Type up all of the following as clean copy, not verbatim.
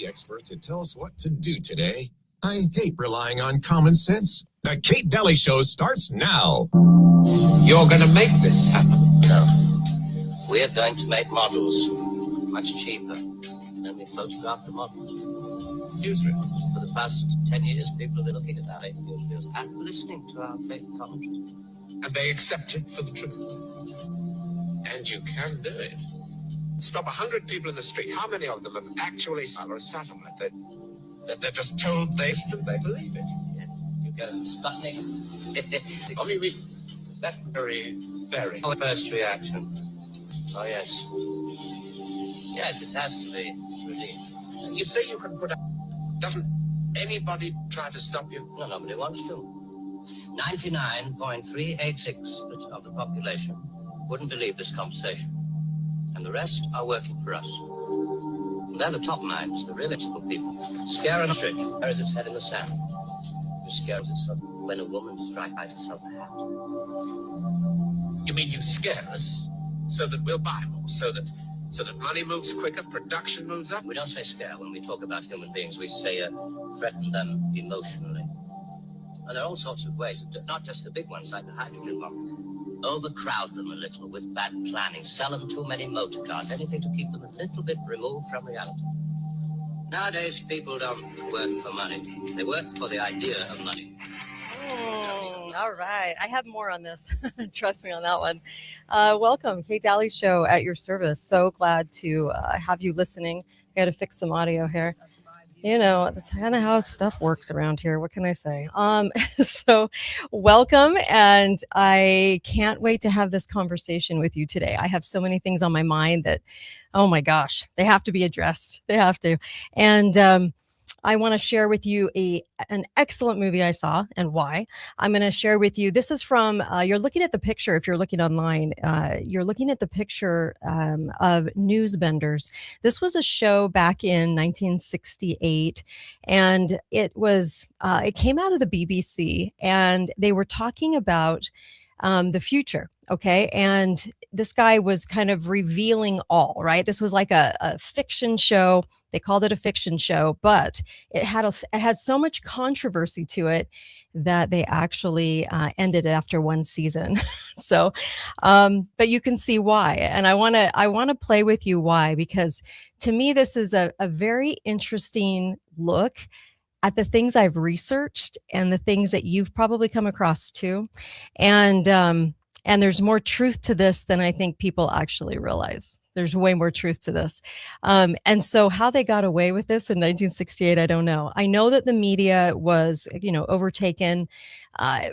the expert to tell us what to do today. I hate relying on common sense. The Kate Daly Show starts now. You're going to make this happen. No. We're going to make models much cheaper. Then we photograph the models. Newsrooms. For the past 10 years, people have been looking at our fake newsreels and listening to our fake commentaries. And they accept it for the truth. And you can do it. Stop 100 people in the street. How many of them have actually sat on a satellite? They're just told this and they believe it. Yeah. You get Sputnik. I mean, that's very, very... Our first reaction. Oh, yes. Yes, it has to be relief. You say you can put out... Doesn't anybody try to stop you? No, nobody wants to. 99.386% of the population wouldn't believe this conversation. And the rest are working for us. And they're the top minds, the real ethical people. Scare an ostrich, buries its head in the sand. Who scares itself when a woman buys herself a hat? You mean you scare us so that we'll buy more, so that money moves quicker, production moves up? We don't say scare when we talk about human beings. We say threaten them emotionally. And there are all sorts of ways, not just the big ones like the hydrogen bomb. Overcrowd them a little with bad planning. Sell them too many motor cars. Anything to keep them a little bit removed from reality. Nowadays, people don't work for money. They work for the idea of money. All right. I have more on this. Trust me on that one. Welcome. Kate Daly Show at your service. So glad to have you listening. I got to fix some audio here. You know, that's kind of how stuff works around here. What can I say? So welcome. And I can't wait to have this conversation with you today. I have so many things on my mind that, oh my gosh, they have to be addressed. They have to. And I want to share with you an excellent movie I saw and why. I'm going to share with you. This is from, you're looking at the picture. If you're looking online, you're looking at the picture of Newsbenders. This was a show back in 1968, and it came out of the BBC, and they were talking about the future. Okay. And this guy was kind of revealing all, right? This was like a fiction show. They called it a fiction show, but it has so much controversy to it that they actually ended it after one season. So, but you can see why. And I want to play with you why, because to me, this is a very interesting look at the things I've researched and the things that you've probably come across too. And there's more truth to this than I think people actually realize. There's way more truth to this. And so how they got away with this in 1968, I don't know. I know that the media was, overtaken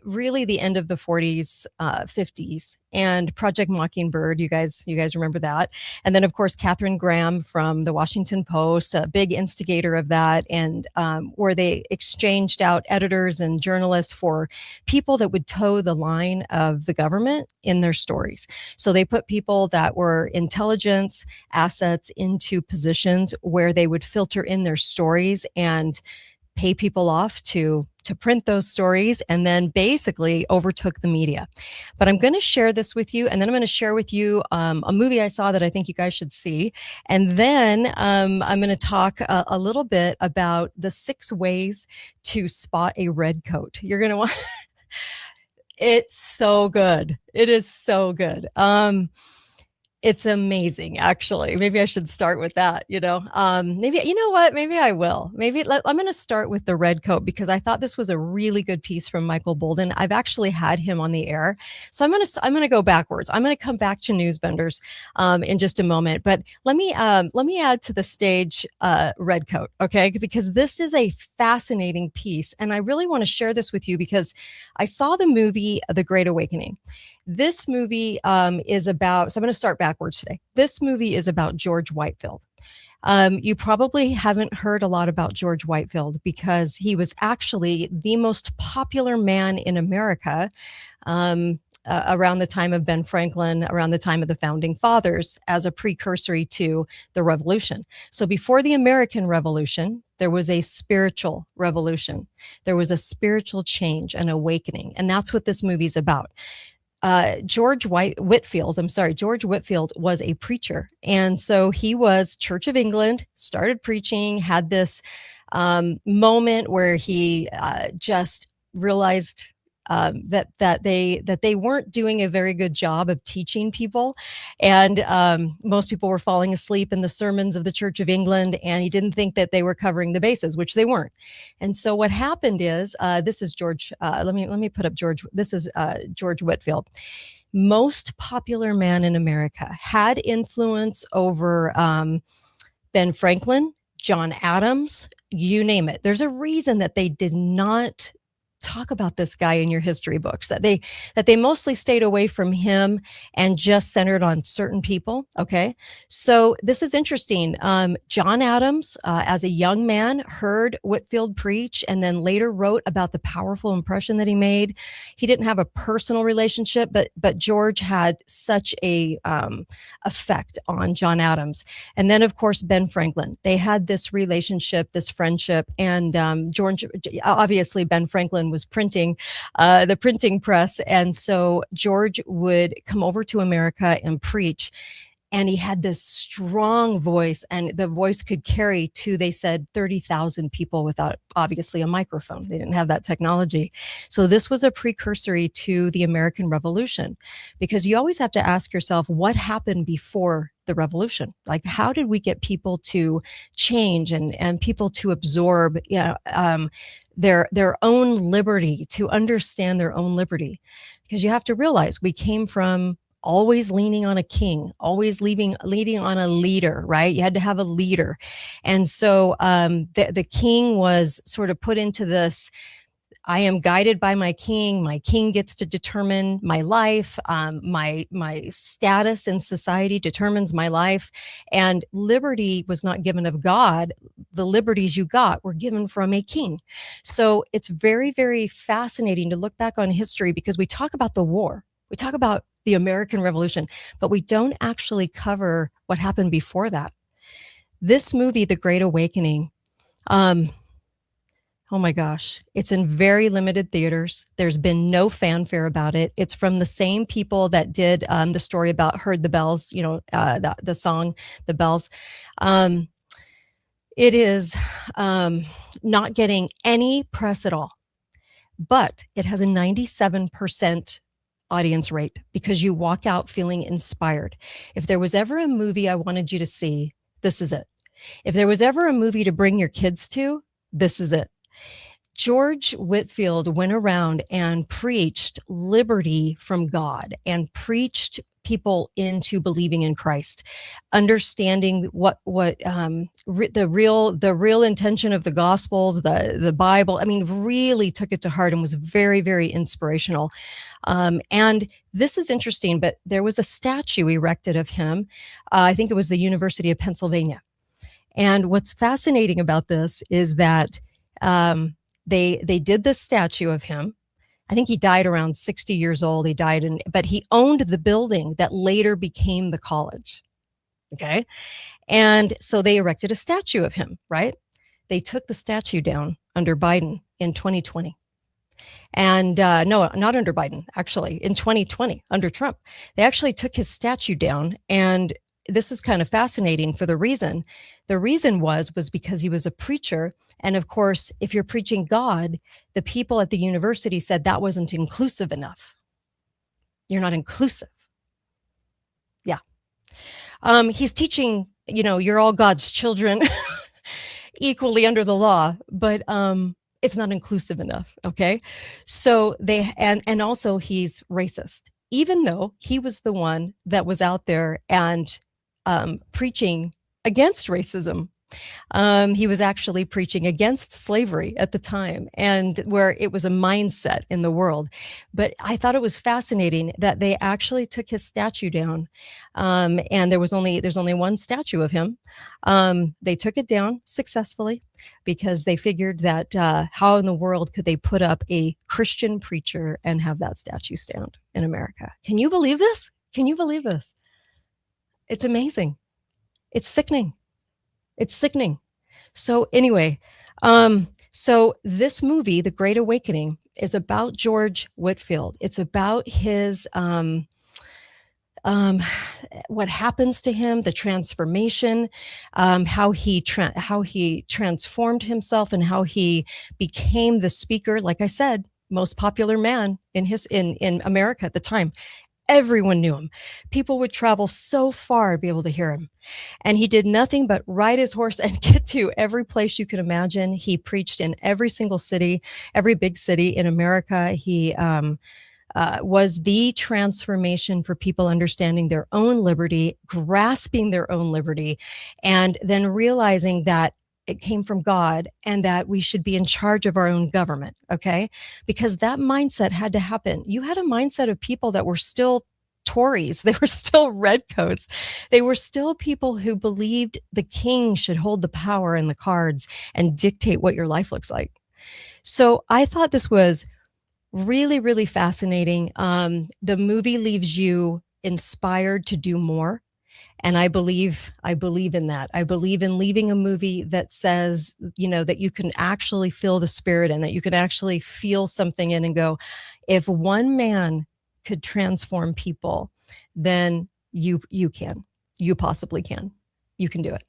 really the end of the 40s, 50s, and Project Mockingbird. You guys remember that. And then, of course, Katharine Graham from the Washington Post, a big instigator of that, and where they exchanged out editors and journalists for people that would toe the line of the government in their stories. So they put people that were intelligence assets into positions where they would filter in their stories and pay people off to print those stories, and then basically overtook the media. But I'm going to share this with you, and then I'm going to share with you a movie I saw that I think you guys should see. And then I'm going to talk a little bit about the 6 ways to spot a red coat. You're going to want... It's so good. It is so good. It's amazing, actually. Maybe I should start with that, maybe, you know what? Maybe I will. I'm going to start with the red coat, because I thought this was a really good piece from Michael Bolden. I've actually had him on the air. So I'm going to go backwards. I'm going to come back to Newsbenders in just a moment. But let me add to the stage red coat, okay? Because this is a fascinating piece. And I really want to share this with you because I saw the movie The Great Awakening. This movie is about, so I'm going to start backwards today. This movie is about George Whitefield. You probably haven't heard a lot about George Whitefield because he was actually the most popular man in America around the time of Ben Franklin, around the time of the Founding Fathers, as a precursor to the Revolution. So before the American Revolution, there was a spiritual revolution. There was a spiritual change, an awakening. And that's what this movie's about. George Whitfield, I'm sorry, George Whitfield was a preacher. And so he was Church of England, started preaching, had this moment where he just realized that they weren't doing a very good job of teaching people, and most people were falling asleep in the sermons of the Church of England, and he didn't think that they were covering the bases, which they weren't. And so what happened is, this is George. Let me put up George. This is George Whitfield. Most popular man in America, had influence over Ben Franklin, John Adams, you name it. There's a reason that they did not talk about this guy in your history books, that they mostly stayed away from him and just centered on certain people. Okay, so this is interesting. John Adams, as a young man, heard Whitfield preach and then later wrote about the powerful impression that he made. He didn't have a personal relationship, but George had such a effect on John Adams. And then, of course, Ben Franklin. They had this relationship, this friendship, and George, obviously, Ben Franklin was printing the printing press. And so George would come over to America and preach. And he had this strong voice, and the voice could carry to, they said, 30,000 people without obviously a microphone. They didn't have that technology. So this was a precursory to the American Revolution, because you always have to ask yourself, what happened before the revolution? Like, how did we get people to change and people to absorb, their own liberty, to understand their own liberty? Because you have to realize we came from always leaning on a king, always leading on a leader, right? You had to have a leader. And so the king was sort of put into this, I am guided by my king gets to determine my life, my status in society determines my life. And liberty was not given of God. The liberties you got were given from a king. So it's very, very fascinating to look back on history, because we talk about the war, we talk about the American Revolution, but we don't actually cover what happened before that. This movie, The Great Awakening, oh my gosh, it's in very limited theaters. There's been no fanfare about it. It's from the same people that did the story about Heard the Bells, the song, The Bells. It is not getting any press at all, but it has a 97% audience rate, because you walk out feeling inspired. If there was ever a movie I wanted you to see, this is it. If there was ever a movie to bring your kids to, this is it. George Whitfield went around and preached liberty from God and preached people into believing in Christ, understanding what the real intention of the Gospels, the Bible. I mean, really took it to heart and was very, very inspirational. And this is interesting, but there was a statue erected of him. I think it was the University of Pennsylvania. And what's fascinating about this is that they did this statue of him. I think he died around 60 years old. But he owned the building that later became the college. Okay. And so they erected a statue of him, right? They took the statue down under Biden in 2020. And no, not under Biden, actually, in 2020, under Trump. They actually took his statue down. And this is kind of fascinating for the reason. The reason was because he was a preacher. And of course, if you're preaching God, the people at the university said that wasn't inclusive enough. You're not inclusive. Yeah. He's teaching, you're all God's children equally under the law, but it's not inclusive enough. Okay. So and also he's racist, even though he was the one that was out there and preaching against racism. He was actually preaching against slavery at the time, and where it was a mindset in the world. But I thought it was fascinating that they actually took his statue down, and there's only one statue of him. They took it down successfully because they figured that how in the world could they put up a Christian preacher and have that statue stand in America? Can you believe this? Can you believe this? It's amazing. It's sickening. It's sickening. So anyway, so this movie, The Great Awakening, is about George Whitfield. It's about his what happens to him, the transformation, how he transformed himself, and how he became the speaker. Like I said, most popular man in America at the time. Everyone knew him. People would travel so far to be able to hear him. And he did nothing but ride his horse and get to every place you could imagine. He preached in every single city, every big city in America. He was the transformation for people understanding their own liberty, grasping their own liberty, and then realizing that it came from God and that we should be in charge of our own government. Okay. Because that mindset had to happen. You had a mindset of people that were still Tories. They were still redcoats. They were still people who believed the king should hold the power and the cards and dictate what your life looks like. So I thought this was really, really fascinating. The movie leaves you inspired to do more. And I believe in that. I believe in leaving a movie that says, that you can actually feel the spirit and that you can actually feel something in and go, if one man could transform people, then you possibly can. You can do it.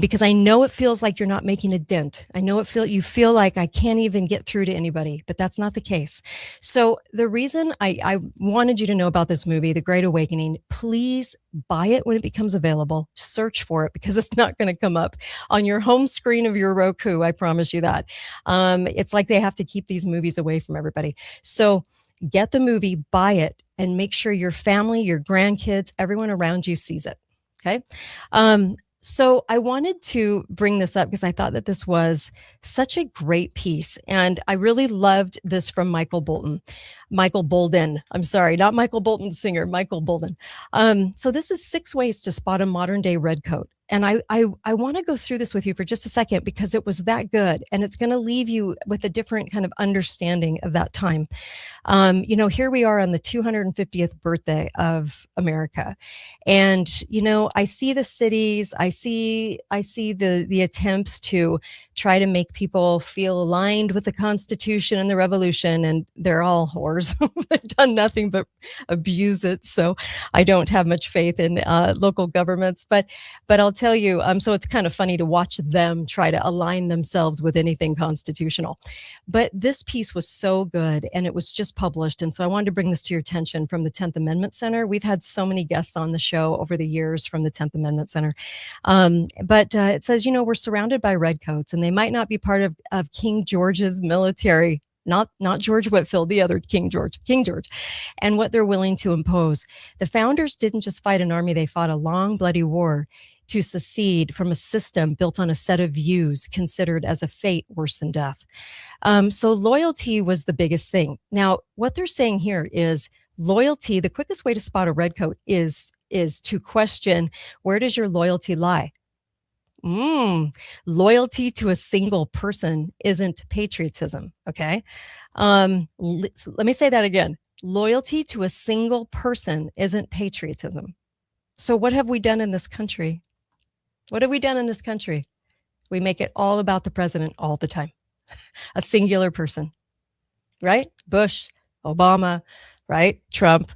Because I know it feels like you're not making a dent. I know you feel like I can't even get through to anybody, but that's not the case. So the reason I wanted you to know about this movie, The Great Awakening, please buy it when it becomes available. Search for it because it's not going to come up on your home screen of your Roku. I promise you that. It's like they have to keep these movies away from everybody. So get the movie, buy it, and make sure your family, your grandkids, everyone around you sees it. Okay. So I wanted to bring this up because I thought that this was such a great piece. And I really loved this from Michael Bolden. I'm sorry, not Michael Bolton singer, Michael Bolden. So this is 6 ways to spot a modern day redcoat. And I want to go through this with you for just a second because it was that good. And it's going to leave you with a different kind of understanding of that time. Here we are on the 250th birthday of America. And, I see the cities, I see the attempts to try to make people feel aligned with the Constitution and the Revolution. And they're all whores. They've done nothing but abuse it. So I don't have much faith in local governments, but I'll tell you, so it's kind of funny to watch them try to align themselves with anything constitutional. But this piece was so good and it was just published. And so I wanted to bring this to your attention from the 10th Amendment Center. We've had so many guests on the show over the years from the 10th Amendment Center. But it says, we're surrounded by redcoats and they might not be part of King George's military. Not George Whitfield, the other King George, and what they're willing to impose. The founders didn't just fight an army, they fought a long, bloody war to secede from a system built on a set of views considered as a fate worse than death. So loyalty was the biggest thing. Now, what they're saying here is loyalty, the quickest way to spot a redcoat is to question, where does your loyalty lie? Loyalty to a single person isn't patriotism. Okay. Let me say that again. Loyalty to a single person isn't patriotism. So what have we done in this country? What have we done in this country? We make it all about the president all the time. A singular person, right? Bush, Obama, right? Trump,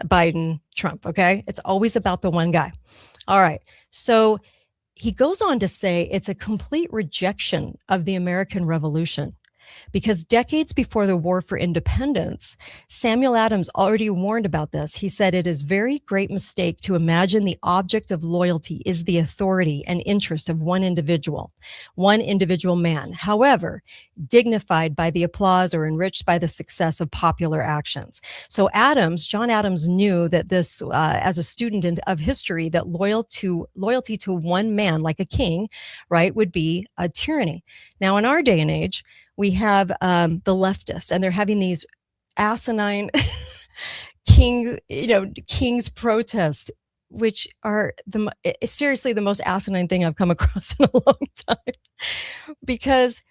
Biden, Trump. Okay. It's always about the one guy. All right. So he goes on to say it's a complete rejection of the American Revolution because decades before the War for Independence, Samuel Adams already warned about this. He said, it is a very great mistake to imagine the object of loyalty is the authority and interest of one individual man, however, dignified by the applause or enriched by the success of popular actions. So John Adams knew that this, as a student of history, that loyalty to one man, like a king, right, would be a tyranny. Now, in our day and age, we have the leftists, and they're having these asinine king's protest, which are seriously the most asinine thing I've come across in a long time, because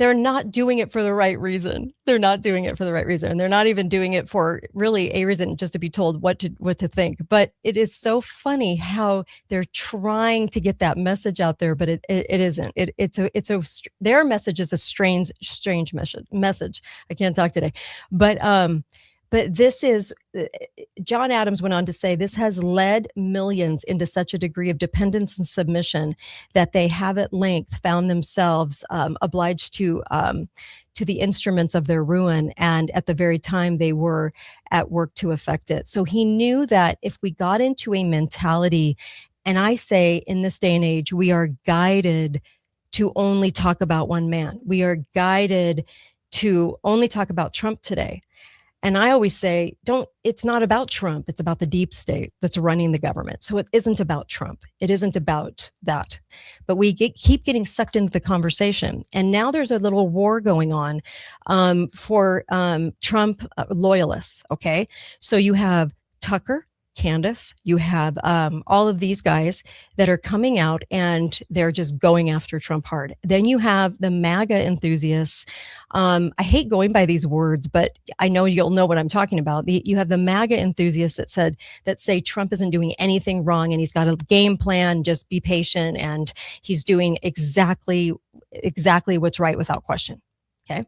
they're not doing it for the right reason. They're not doing it for the right reason. And they're not even doing it for really a reason, just to be told what to think. But it is so funny how they're trying to get that message out there, but it isn't. Their message is a strange message. I can't talk today. But this is, John Adams went on to say, this has led millions into such a degree of dependence and submission that they have at length found themselves obliged to the instruments of their ruin, and at the very time they were at work to effect it. So he knew that if we got into a mentality, and I say in this day and age, we are guided to only talk about one man. We are guided to only talk about Trump today. And I always say, it's not about Trump. It's about the deep state that's running the government. So it isn't about Trump. It isn't about that. But we keep getting sucked into the conversation. And now there's a little war going on for Trump loyalists. Okay. So you have Tucker, Candace, you have all of these guys that are coming out and they're just going after Trump hard. Then you have the MAGA enthusiasts. I hate going by these words, but I know you'll know what I'm talking about. You have the MAGA enthusiasts that say Trump isn't doing anything wrong and he's got a game plan, just be patient, and he's doing exactly what's right without question. Okay.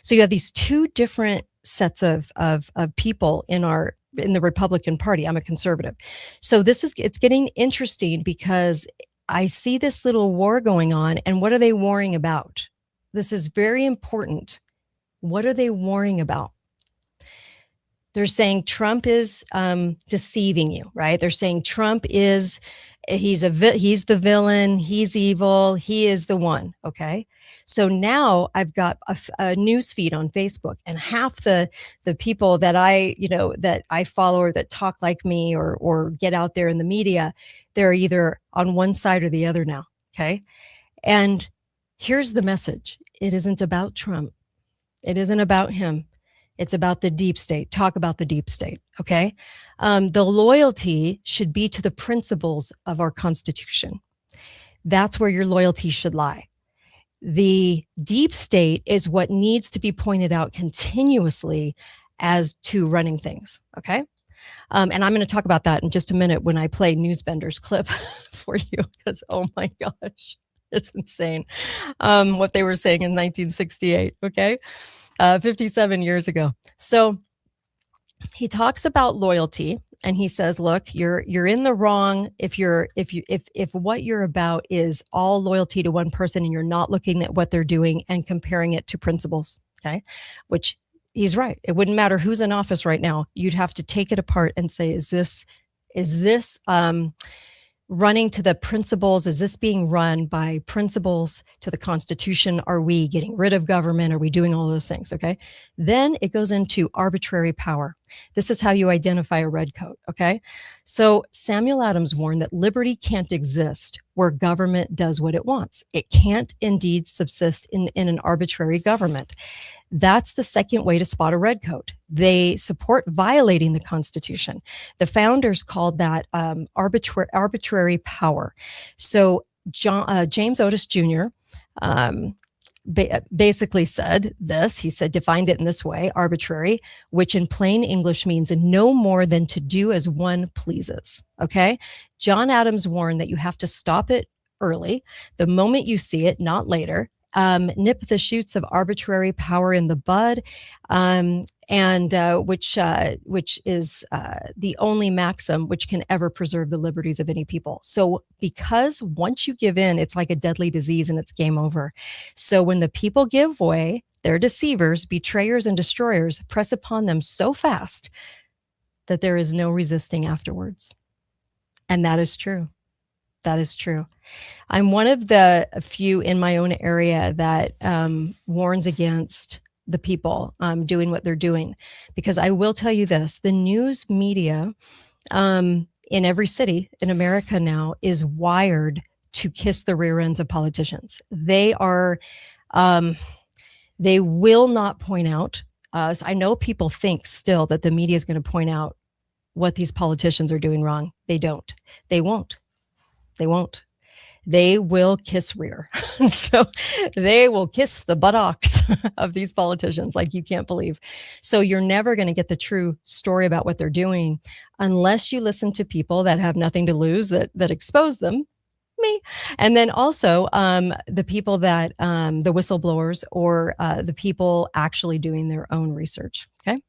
So you have these two different sets of people in the Republican Party. I'm a conservative. So it's getting interesting because I see this little war going on, and what are they warring about? This is very important. What are they warring about? They're saying Trump is deceiving you, right? They're saying Trump he's the villain, he's evil, he is the one, okay? So now I've got a news feed on Facebook, and half the people that I follow or that talk like me or get out there in the media, they're either on one side or the other now, okay? And here's the message. It isn't about Trump. It isn't about him. It's about the deep state. Talk about the deep state, okay? The loyalty should be to the principles of our Constitution. That's where your loyalty should lie. The deep state is what needs to be pointed out continuously as to running things, okay? And I'm going to talk about that in just a minute when I play Newsbender's clip for you, because, oh my gosh, it's insane what they were saying in 1968, okay? 57 years ago. So he talks about loyalty, and he says, look, you're in the wrong if what you're about is all loyalty to one person and you're not looking at what they're doing and comparing it to principles, okay? Which he's right. It wouldn't matter who's in office right now. You'd have to take it apart and say, is this running to the principles? Is this being run by principles to the Constitution? Are we getting rid of government? Are we doing all those things? Okay. Then it goes into arbitrary power. This is how you identify a redcoat. Okay. So Samuel Adams warned that liberty can't exist where government does what it wants. It can't indeed subsist in an arbitrary government. That's the second way to spot a redcoat. They support violating the Constitution. The founders called that arbitrary power. So James Otis Jr. Basically said this. He said, defined it in this way: arbitrary, which in plain English means no more than to do as one pleases. Okay. John Adams warned that you have to stop it early, the moment you see it, not later. Nip the shoots of arbitrary power in the bud, which is the only maxim which can ever preserve the liberties of any people. So because once you give in, it's like a deadly disease and it's game over. So when the people give way, their deceivers, betrayers, and destroyers press upon them so fast that there is no resisting afterwards. And that is true. That is true. I'm one of the few in my own area that warns against the people doing what they're doing, because I will tell you this: the news media in every city in America now is wired to kiss the rear ends of politicians. They are, they will not point out. So I know people think still that the media is going to point out what these politicians are doing wrong. They don't. They won't. They won't. they will kiss rear. So they will kiss the buttocks of these politicians like you can't believe. So you're never going to get the true story about what they're doing unless you listen to people that have nothing to lose, that expose them. Me. And then also the people that the whistleblowers or the people actually doing their own research. Okay.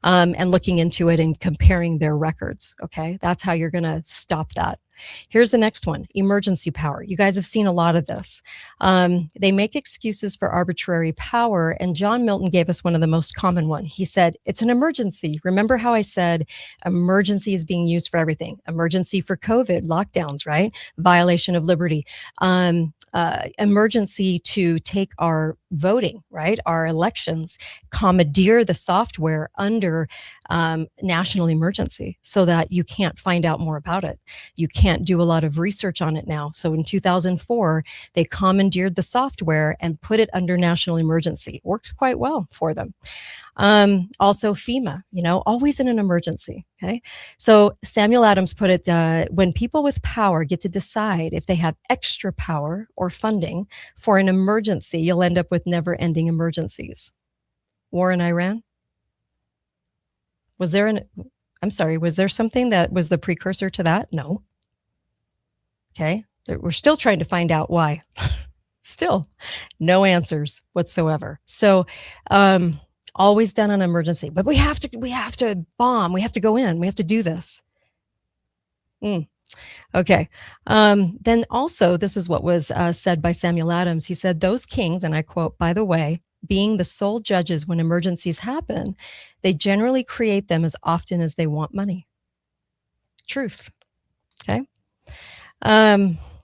And looking into it and comparing their records. Okay. That's how you're going to stop that. Here's the next one, emergency power. You guys have seen a lot of this. They make excuses for arbitrary power. And John Milton gave us one of the most common one. He said, it's an emergency. Remember how I said emergency is being used for everything. Emergency for COVID, lockdowns, right? Violation of liberty. Emergency to take our voting, right? Our elections, commandeer the software under national emergency so that you can't find out more about it. You can't do a lot of research on it now. So in 2004, they commandeered the software and put it under national emergency. Works quite well for them. Also FEMA, always in an emergency. Okay. So Samuel Adams put it, when people with power get to decide if they have extra power or funding for an emergency, you'll end up with never ending emergencies. War in Iran. Was there something that was the precursor to that? No. Okay. We're still trying to find out why. Still no answers whatsoever. So, always done on emergency, but we have to bomb. We have to go in. We have to do this. Okay. Then also, this is what was said by Samuel Adams. He said, those kings, and I quote, by the way, being the sole judges when emergencies happen, they generally create them as often as they want money. Truth. Okay.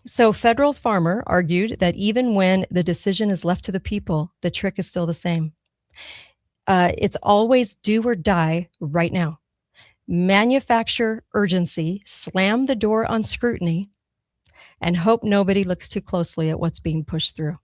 So Federal Farmer argued that even when the decision is left to the people, the trick is still the same. It's always do or die right now. Manufacture urgency, slam the door on scrutiny, and hope nobody looks too closely at what's being pushed through.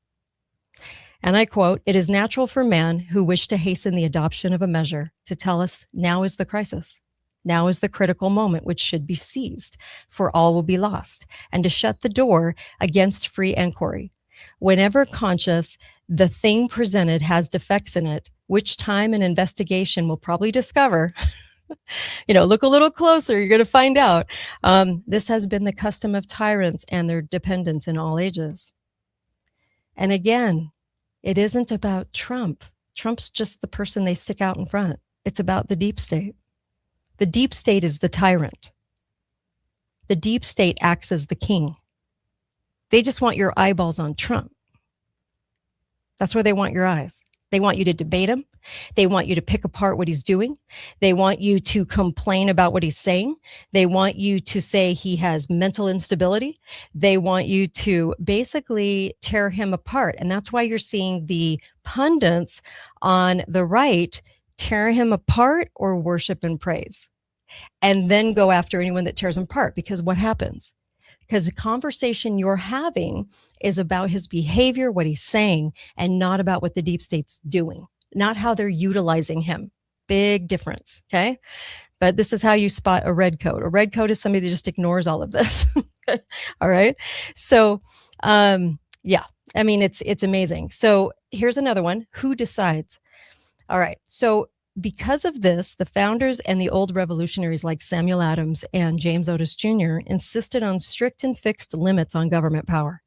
And I quote, it is natural for man who wish to hasten the adoption of a measure to tell us now is the crisis. Now is the critical moment which should be seized, for all will be lost, and to shut the door against free inquiry. Whenever conscious, the thing presented has defects in it, which time and investigation will probably discover. Look a little closer, you're going to find out. This has been the custom of tyrants and their dependents in all ages. And again, it isn't about Trump. Trump's just the person they stick out in front. It's about the deep state. The deep state is the tyrant. The deep state acts as the king. They just want your eyeballs on Trump. That's where they want your eyes. They want you to debate him. They want you to pick apart what he's doing. They want you to complain about what he's saying. They want you to say he has mental instability. They want you to basically tear him apart. And that's why you're seeing the pundits on the right tear him apart or worship and praise, and then go after anyone that tears him apart. Because what happens? Because the conversation you're having is about his behavior, what he's saying, and not about what the deep state's doing, not how they're utilizing him. Big difference. Okay. But this is how you spot a red coat. A red coat is somebody that just ignores all of this. All right. So, yeah, I mean, it's amazing. So here's another one. Who decides? All right. So because of this, the founders and the old revolutionaries like Samuel Adams and James Otis Jr. insisted on strict and fixed limits on government power.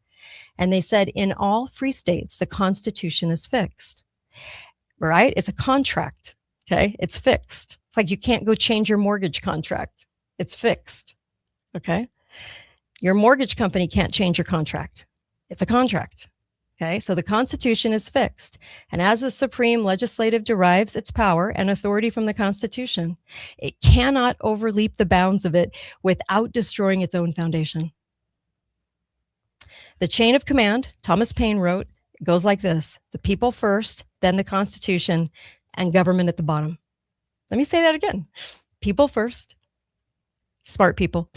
And they said, in all free states, the Constitution is fixed, right? It's a contract, okay? It's fixed. It's like you can't go change your mortgage contract. It's fixed, okay? Your mortgage company can't change your contract. It's a contract. Okay, so the Constitution is fixed. And as the supreme legislative derives its power and authority from the Constitution, it cannot overleap the bounds of it without destroying its own foundation. The chain of command, Thomas Paine wrote, goes like this: the people first, then the Constitution, and government at the bottom. Let me say that again. People first, smart people,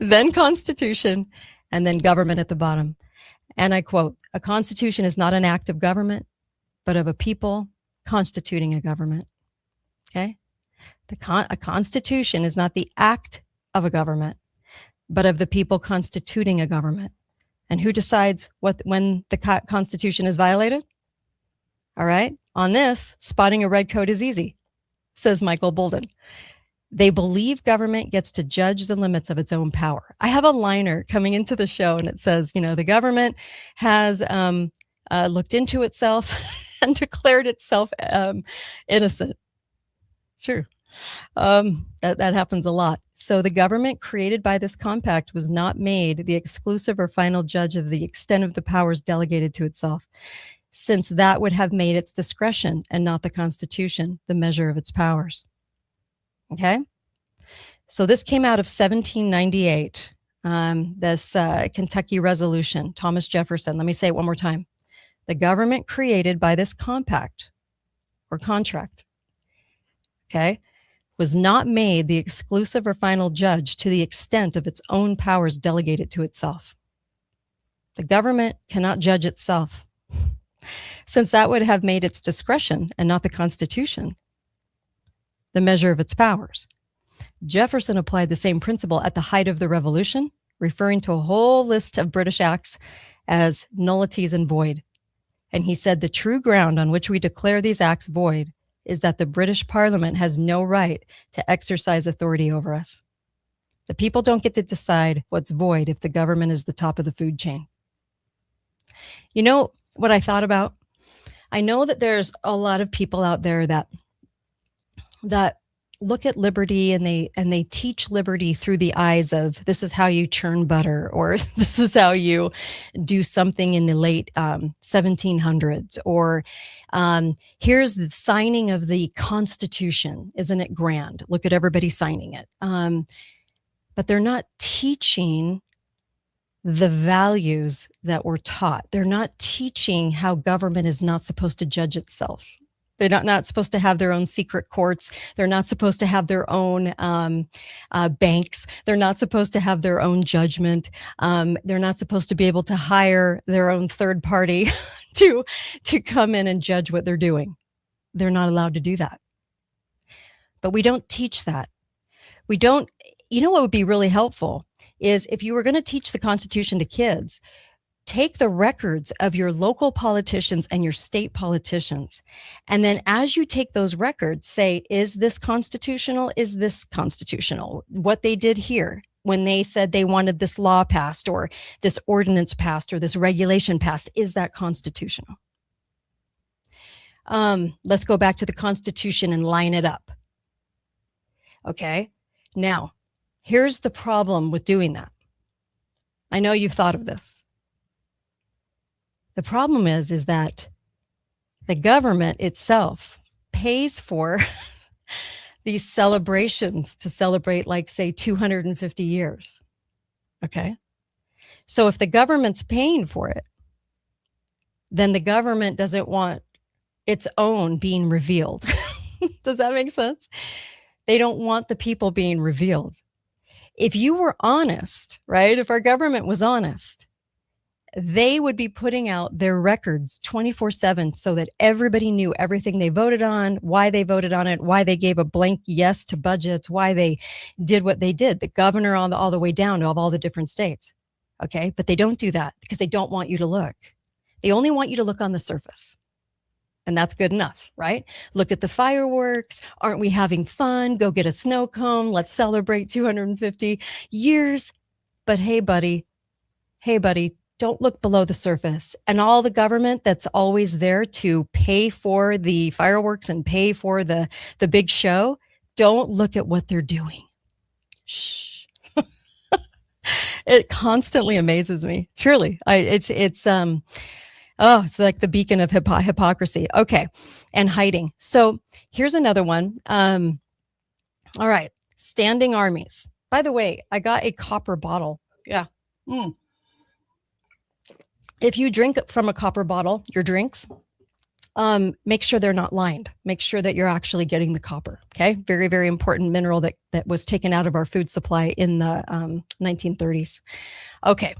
then Constitution, and then government at the bottom. And I quote, a constitution is not an act of government, but of a people constituting a government. Okay? A constitution is not the act of a government, but of the people constituting a government. And who decides when the Constitution is violated? All right. On this, spotting a red coat is easy, says Michael Bolden. They believe government gets to judge the limits of its own power. I have a liner coming into the show and it says, the government has looked into itself and declared itself innocent. True. That happens a lot. So the government created by this compact was not made the exclusive or final judge of the extent of the powers delegated to itself, since that would have made its discretion and not the Constitution the measure of its powers. Okay? So this came out of 1798, this Kentucky Resolution, Thomas Jefferson. Let me say it one more time. The government created by this compact or contract, okay, was not made the exclusive or final judge to the extent of its own powers delegated to itself. The government cannot judge itself, since that would have made its discretion and not the Constitution the measure of its powers. Jefferson applied the same principle at the height of the Revolution, referring to a whole list of British acts as nullities and void. And he said the true ground on which we declare these acts void is that the British Parliament has no right to exercise authority over us. The people don't get to decide what's void if the government is the top of the food chain. You know what I thought about? I know that there's a lot of people out there that look at liberty and they teach liberty through the eyes of this is how you churn butter, or this is how you do something in the late 1700s, or here's the signing of the Constitution. Isn't it grand? Look at everybody signing it. But they're not teaching the values that we're taught. They're not teaching how government is not supposed to judge itself. They're not supposed to have their own secret courts. They're not supposed to have their own banks. They're not supposed to have their own judgment. They're not supposed to be able to hire their own third party to come in and judge what they're doing. They're not allowed to do that. But we don't teach that. We don't, what would be really helpful is if you were going to teach the Constitution to kids, take the records of your local politicians and your state politicians. And then as you take those records, say, is this constitutional? Is this constitutional? What they did here when they said they wanted this law passed or this ordinance passed or this regulation passed, is that constitutional? Let's go back to the Constitution and line it up. Okay. Now, here's the problem with doing that. I know you've thought of this. The problem is that the government itself pays for these celebrations to celebrate, like, say, 250 years. Okay. So if the government's paying for it, then the government doesn't want its own being revealed. Does that make sense? They don't want the people being revealed. If you were honest, right? If our government was honest, they would be putting out their records 24/7 so that everybody knew everything they voted on, why they voted on it, why they gave a blank yes to budgets, why they did what they did, the governor all the way down to all the different states. Okay. But they don't do that because they don't want you to look. They only want you to look on the surface. And that's good enough, right? Look at the fireworks. Aren't we having fun? Go get a snow cone. Let's celebrate 250 years. But hey, buddy, don't look below the surface. And all the government that's always there to pay for the fireworks and pay for the big show, don't look at what they're doing. Shh. It constantly amazes me. Truly. It's like the beacon of hypocrisy. Okay. And hiding. So here's another one. All right. Standing armies. By the way, I got a copper bottle. Yeah. If you drink from a copper bottle, your drinks, make sure they're not lined. Make sure that you're actually getting the copper. Okay. Very, very important mineral that was taken out of our food supply in the 1930s. Okay.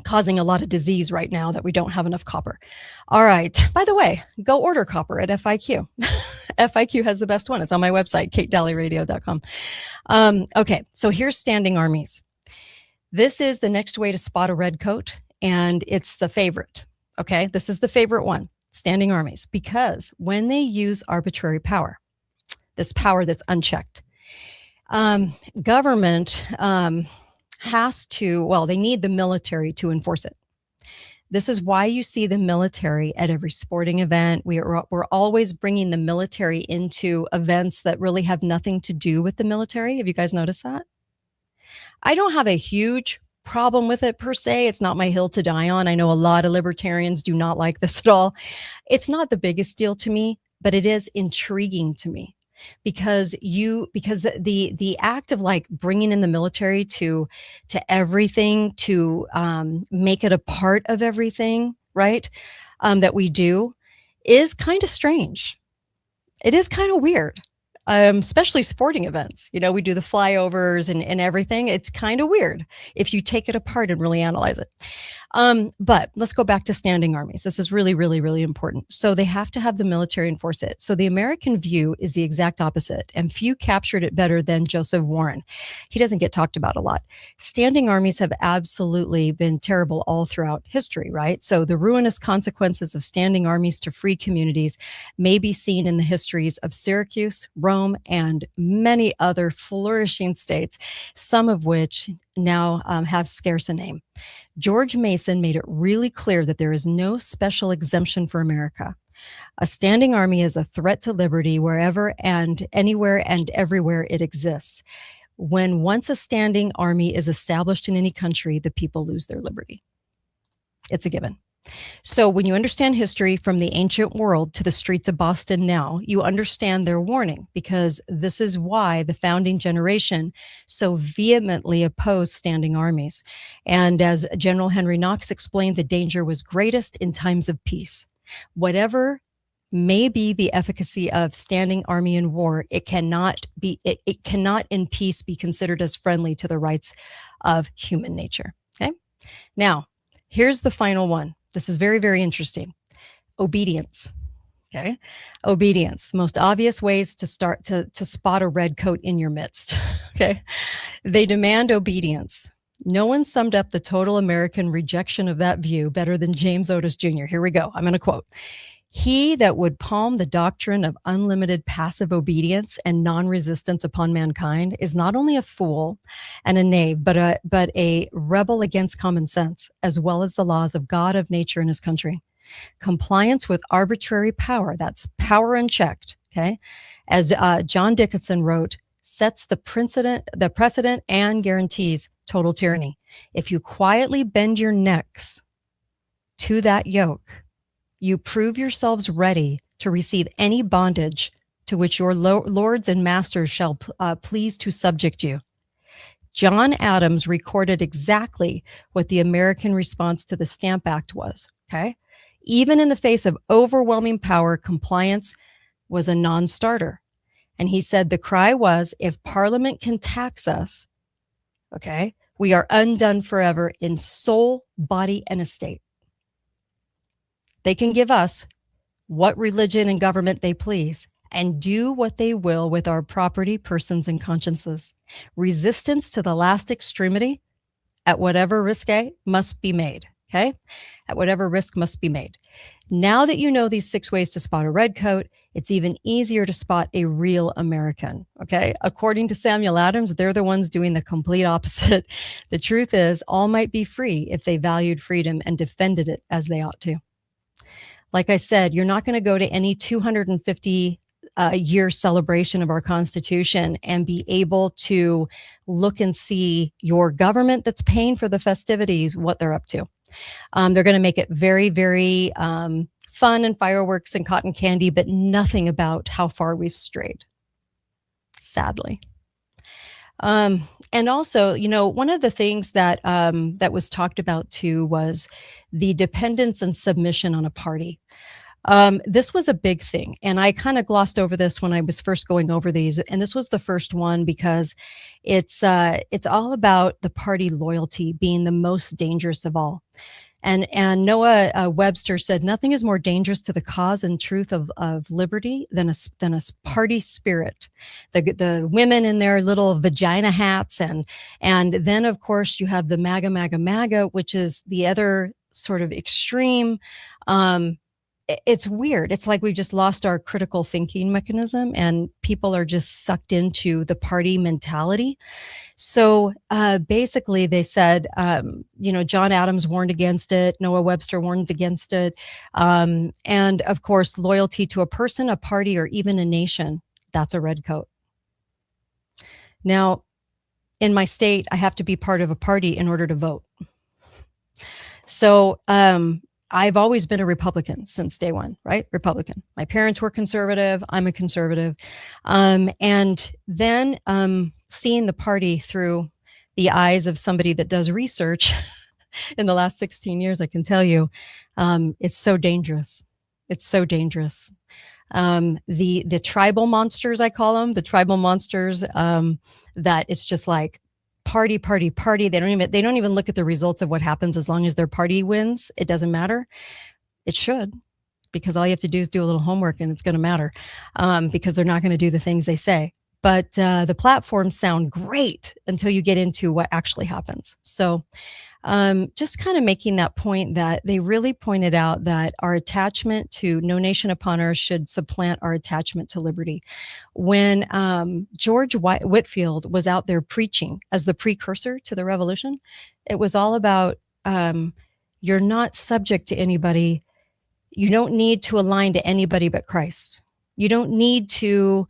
Causing a lot of disease right now that we don't have enough copper. All right. By the way, go order copper at FIQ. FIQ has the best one. It's on my website, katedalleyradio.com. Okay. So here's standing armies. This is the next way to spot a redcoat, and it's the favorite. Okay, this is the favorite one, standing armies, because when they use arbitrary power, this power that's unchecked, government has to, well, they need the military to enforce it. This is why you see the military at every sporting event. We're always bringing the military into events that really have nothing to do with the military. Have you guys noticed that? I don't have a huge problem with it per se. It's not my hill to die on. I know a lot of libertarians do not like this at all. It's not the biggest deal to me, but it is intriguing to me because the act of like bringing in the military to everything, to make it a part of everything, right? That we do is kind of strange. It is kind of weird. Especially sporting events. You know, we do the flyovers and everything. It's kind of weird if you take it apart and really analyze it. But let's go back to standing armies. This is really, really, really important. So they have to have the military enforce it. So the American view is the exact opposite, and few captured it better than Joseph Warren. He doesn't get talked about a lot. Standing armies have absolutely been terrible all throughout history, right? So the ruinous consequences of standing armies to free communities may be seen in the histories of Syracuse, Rome, and many other flourishing states, some of which now have scarce a name. George Mason made it really clear that there is no special exemption for America. A standing army is a threat to liberty wherever and anywhere and everywhere it exists. When once a standing army is established in any country, the people lose their liberty. It's a given. So when you understand history from the ancient world to the streets of Boston now, you understand their warning, because this is why the founding generation so vehemently opposed standing armies. And as General Henry Knox explained, the danger was greatest in times of peace. Whatever may be the efficacy of standing army in war, it cannot in peace be considered as friendly to the rights of human nature. Okay. Now, here's the final one. This is very, very interesting. Obedience. Okay. Obedience. The most obvious ways to start to spot a red coat in your midst. Okay. They demand obedience. No one summed up the total American rejection of that view better than James Otis Jr. Here we go. I'm going to quote. He that would palm the doctrine of unlimited passive obedience and non-resistance upon mankind is not only a fool and a knave, but a rebel against common sense, as well as the laws of God, of nature, and his country. Compliance with arbitrary power, that's power unchecked, okay, as John Dickinson wrote, sets the precedent and guarantees total tyranny. If you quietly bend your necks to that yoke, you prove yourselves ready to receive any bondage to which your lords and masters shall please to subject you. John Adams recorded exactly what the American response to the Stamp Act was, okay? Even in the face of overwhelming power, compliance was a non-starter. And he said the cry was, if Parliament can tax us, okay, we are undone forever in soul, body, and estate. They can give us what religion and government they please and do what they will with our property, persons, and consciences. Resistance to the last extremity at whatever risk must be made, okay? At whatever risk must be made. Now that you know these 6 ways to spot a redcoat, it's even easier to spot a real American, okay? According to Samuel Adams, they're the ones doing the complete opposite. The truth is, all might be free if they valued freedom and defended it as they ought to. Like I said, you're not going to go to any 250 year celebration of our Constitution and be able to look and see your government that's paying for the festivities, what they're up to. They're going to make it very, very fun and fireworks and cotton candy, but nothing about how far we've strayed, sadly. And also, you know, one of the things that that was talked about too was the dependence and submission on a party. This was a big thing, and I kind of glossed over this when I was first going over these. And this was the first one because it's all about the party loyalty being the most dangerous of all. And Noah Webster said, nothing is more dangerous to the cause and truth of liberty than a party spirit. The women in their little vagina hats, and then of course you have the MAGA, which is the other sort of extreme. It's weird. It's like we've just lost our critical thinking mechanism, and people are just sucked into the party mentality. So basically, they said, John Adams warned against it. Noah Webster warned against it. And of course, loyalty to a person, a party, or even a nation, that's a red coat. Now, in my state, I have to be part of a party in order to vote. So I've always been a Republican since day one, right? Republican. My parents were conservative. I'm a conservative. And then seeing the party through the eyes of somebody that does research in the last 16 years, I can tell you, it's so dangerous. It's so dangerous. The tribal monsters, I call them, the tribal monsters, that it's just like party. They don't even look at the results of what happens. As long as their party wins, it doesn't matter. It should, because all you have to do is do a little homework and it's going to matter, because they're not going to do the things they say. But the platforms sound great until you get into what actually happens. So just kind of making that point, that they really pointed out that our attachment to no nation upon earth should supplant our attachment to liberty. When George Whitefield was out there preaching as the precursor to the revolution, it was all about you're not subject to anybody. You don't need to align to anybody but Christ. You don't need to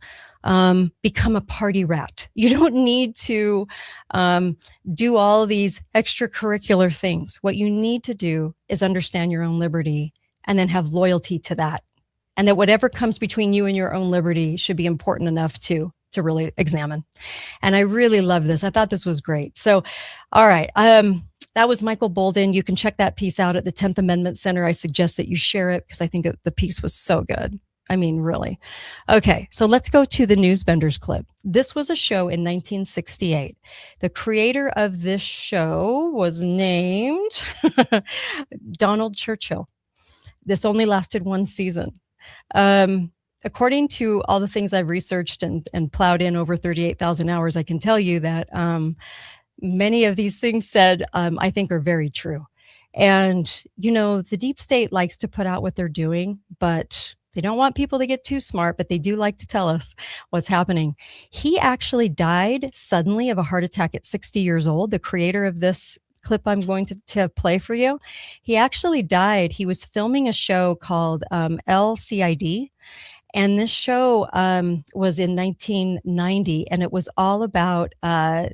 become a party rat. You don't need to do all these extracurricular things. What you need to do is understand your own liberty and then have loyalty to that. And that whatever comes between you and your own liberty should be important enough to really examine. And I really love this. I thought this was great. So, all right. That was Michael Boldin. You can check that piece out at the 10th Amendment Center. I suggest that you share it because I think the piece was so good. I mean, really. Okay, so let's go to the Newsbenders clip. This was a show in 1968. The creator of this show was named Donald Churchill. This only lasted one season. According to all the things I've researched and plowed in over 38,000 hours, I can tell you that many of these things said, I think, are very true. And, the deep state likes to put out what they're doing, but they don't want people to get too smart, but they do like to tell us what's happening. He actually died suddenly of a heart attack at 60 years old. The creator of this clip I'm going to play for you, he actually died. He was filming a show called LCID. And this show was in 1990, and it was all about a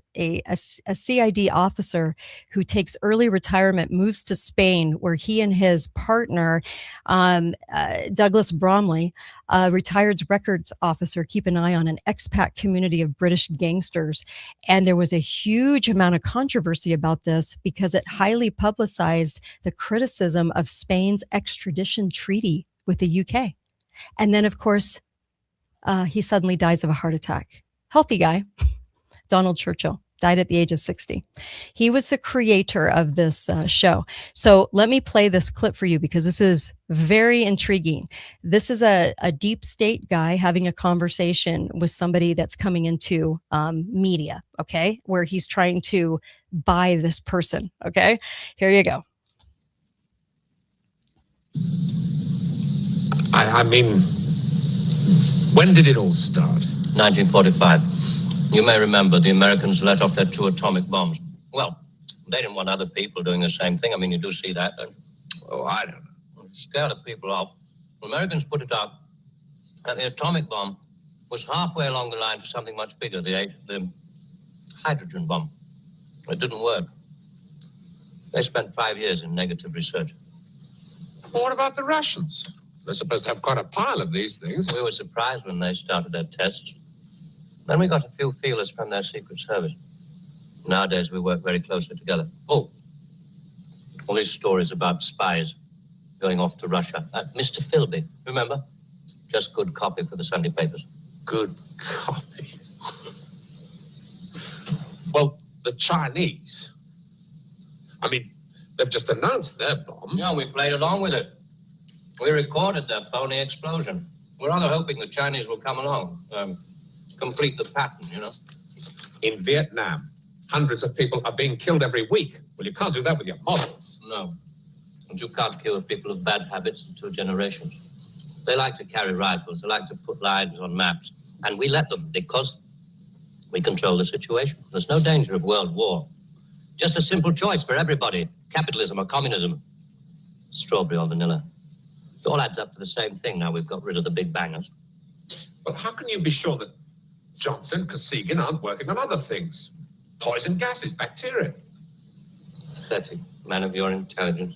CID officer who takes early retirement, moves to Spain, where he and his partner, Douglas Bromley, a retired records officer, keep an eye on an expat community of British gangsters. And there was a huge amount of controversy about this because it highly publicized the criticism of Spain's extradition treaty with the UK. And then, of course, he suddenly dies of a heart attack. Healthy guy, Donald Churchill, died at the age of 60. He was the creator of this show. So let me play this clip for you because this is very intriguing. This is a deep state guy having a conversation with somebody that's coming into media, okay, where he's trying to buy this person, okay? Here you go. I mean, when did it all start? 1945. You may remember the Americans let off their 2 atomic bombs. Well, they didn't want other people doing the same thing. I mean, you do see that, don't you? Oh, I don't know. Scare the people off. The Americans put it up that the atomic bomb was halfway along the line to something much bigger, the hydrogen bomb. It didn't work. They spent 5 years in negative research. Well, what about the Russians? They're supposed to have quite a pile of these things. We were surprised when they started their tests. Then we got a few feelers from their Secret Service. Nowadays, we work very closely together. Oh, all these stories about spies going off to Russia. Mr. Philby, remember? Just good copy for the Sunday papers. Good copy. Well, the Chinese. I mean, They've just announced their bomb. Yeah, we played along with it. We recorded their phony explosion. We're rather hoping the Chinese will come along, complete the pattern, you know. In Vietnam, hundreds of people are being killed every week. Well, you can't do that with your models. No. And you can't cure people of bad habits in 2 generations. They like to carry rifles. They like to put lines on maps. And we let them because we control the situation. There's no danger of world war. Just a simple choice for everybody. Capitalism or communism. Strawberry or vanilla. It all adds up to the same thing now we've got rid of the big bangers. But how can you be sure that Johnson, Kosygin aren't working on other things? Poison gases, bacteria. Pathetic man of your intelligence.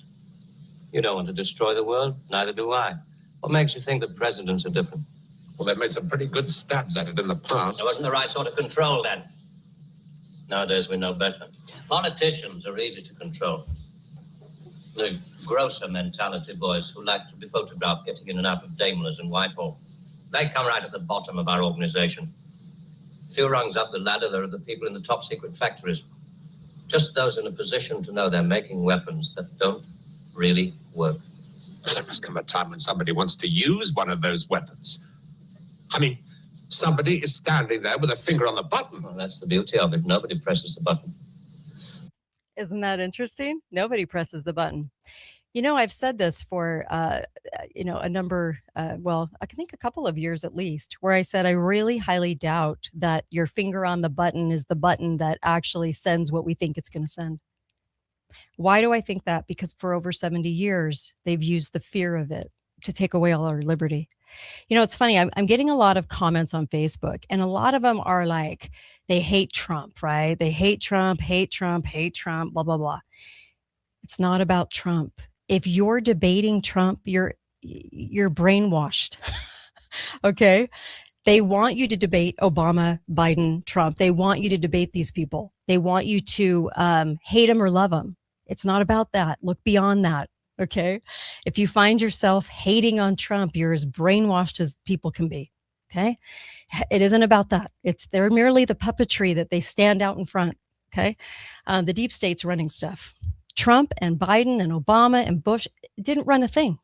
You don't want to destroy the world, neither do I. What makes you think that presidents are different? Well, they've made some pretty good stabs at it in the past. There wasn't the right sort of control then. Nowadays we know better. Politicians are easy to control. The grosser mentality boys who like to be photographed getting in and out of Daimlers in Whitehall. They come right at the bottom of our organization. A few rungs up the ladder, there are the people in the top secret factories. Just those in a position to know they're making weapons that don't really work. Well, there must come a time when somebody wants to use one of those weapons. I mean, somebody is standing there with a finger on the button. Well, that's the beauty of it. Nobody presses the button. Isn't that interesting? Nobody presses the button. You know, I've said this for, a number, I think a couple of years at least, where I said I really highly doubt that your finger on the button is the button that actually sends what we think it's going to send. Why do I think that? Because for over 70 years, they've used the fear of it to take away all our liberty. You know, it's funny. I'm getting a lot of comments on Facebook, and a lot of them are like, they hate Trump, right? They hate Trump, blah, blah, blah. It's not about Trump. If you're debating Trump, you're brainwashed. Okay? They want you to debate Obama, Biden, Trump. They want you to debate these people. They want you to hate them or love them. It's not about that. Look beyond that. Okay? If you find yourself hating on Trump, you're as brainwashed as people can be. Okay? It isn't about that. They're merely the puppetry that they stand out in front. Okay? The deep state's running stuff. Trump and Biden and Obama and Bush didn't run a thing.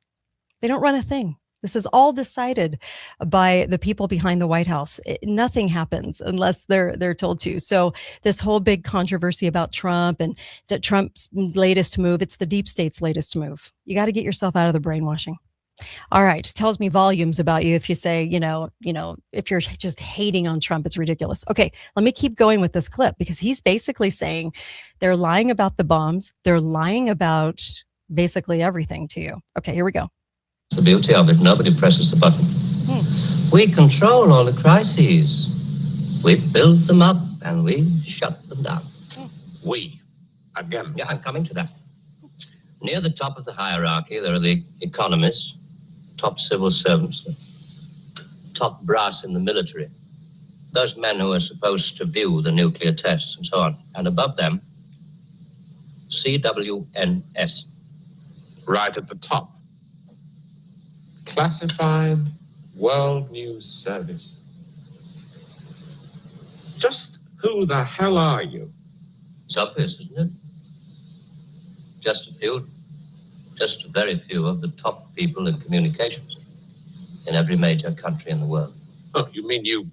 They don't run a thing. This is all decided by the people behind the White House. Nothing happens unless they're told to. So this whole big controversy about Trump and that Trump's latest move, it's the deep state's latest move. You got to get yourself out of the brainwashing. All right. Tells me volumes about you if you say, if you're just hating on Trump, it's ridiculous. Okay. Let me keep going with this clip because he's basically saying they're lying about the bombs. They're lying about basically everything to you. Okay, here we go. The beauty of it, nobody presses the button. We control all the crises. We build them up and we shut them down. We. Again. Yeah, I'm coming to that. Near the top of the hierarchy, there are the economists, top civil servants, top brass in the military. Those men who are supposed to view the nuclear tests and so on. And above them, CWNS. Right at the top. Classified World News Service. Just who the hell are you? It's obvious, isn't it? Just a very few of the top people in communications in every major country in the world. Oh, you mean you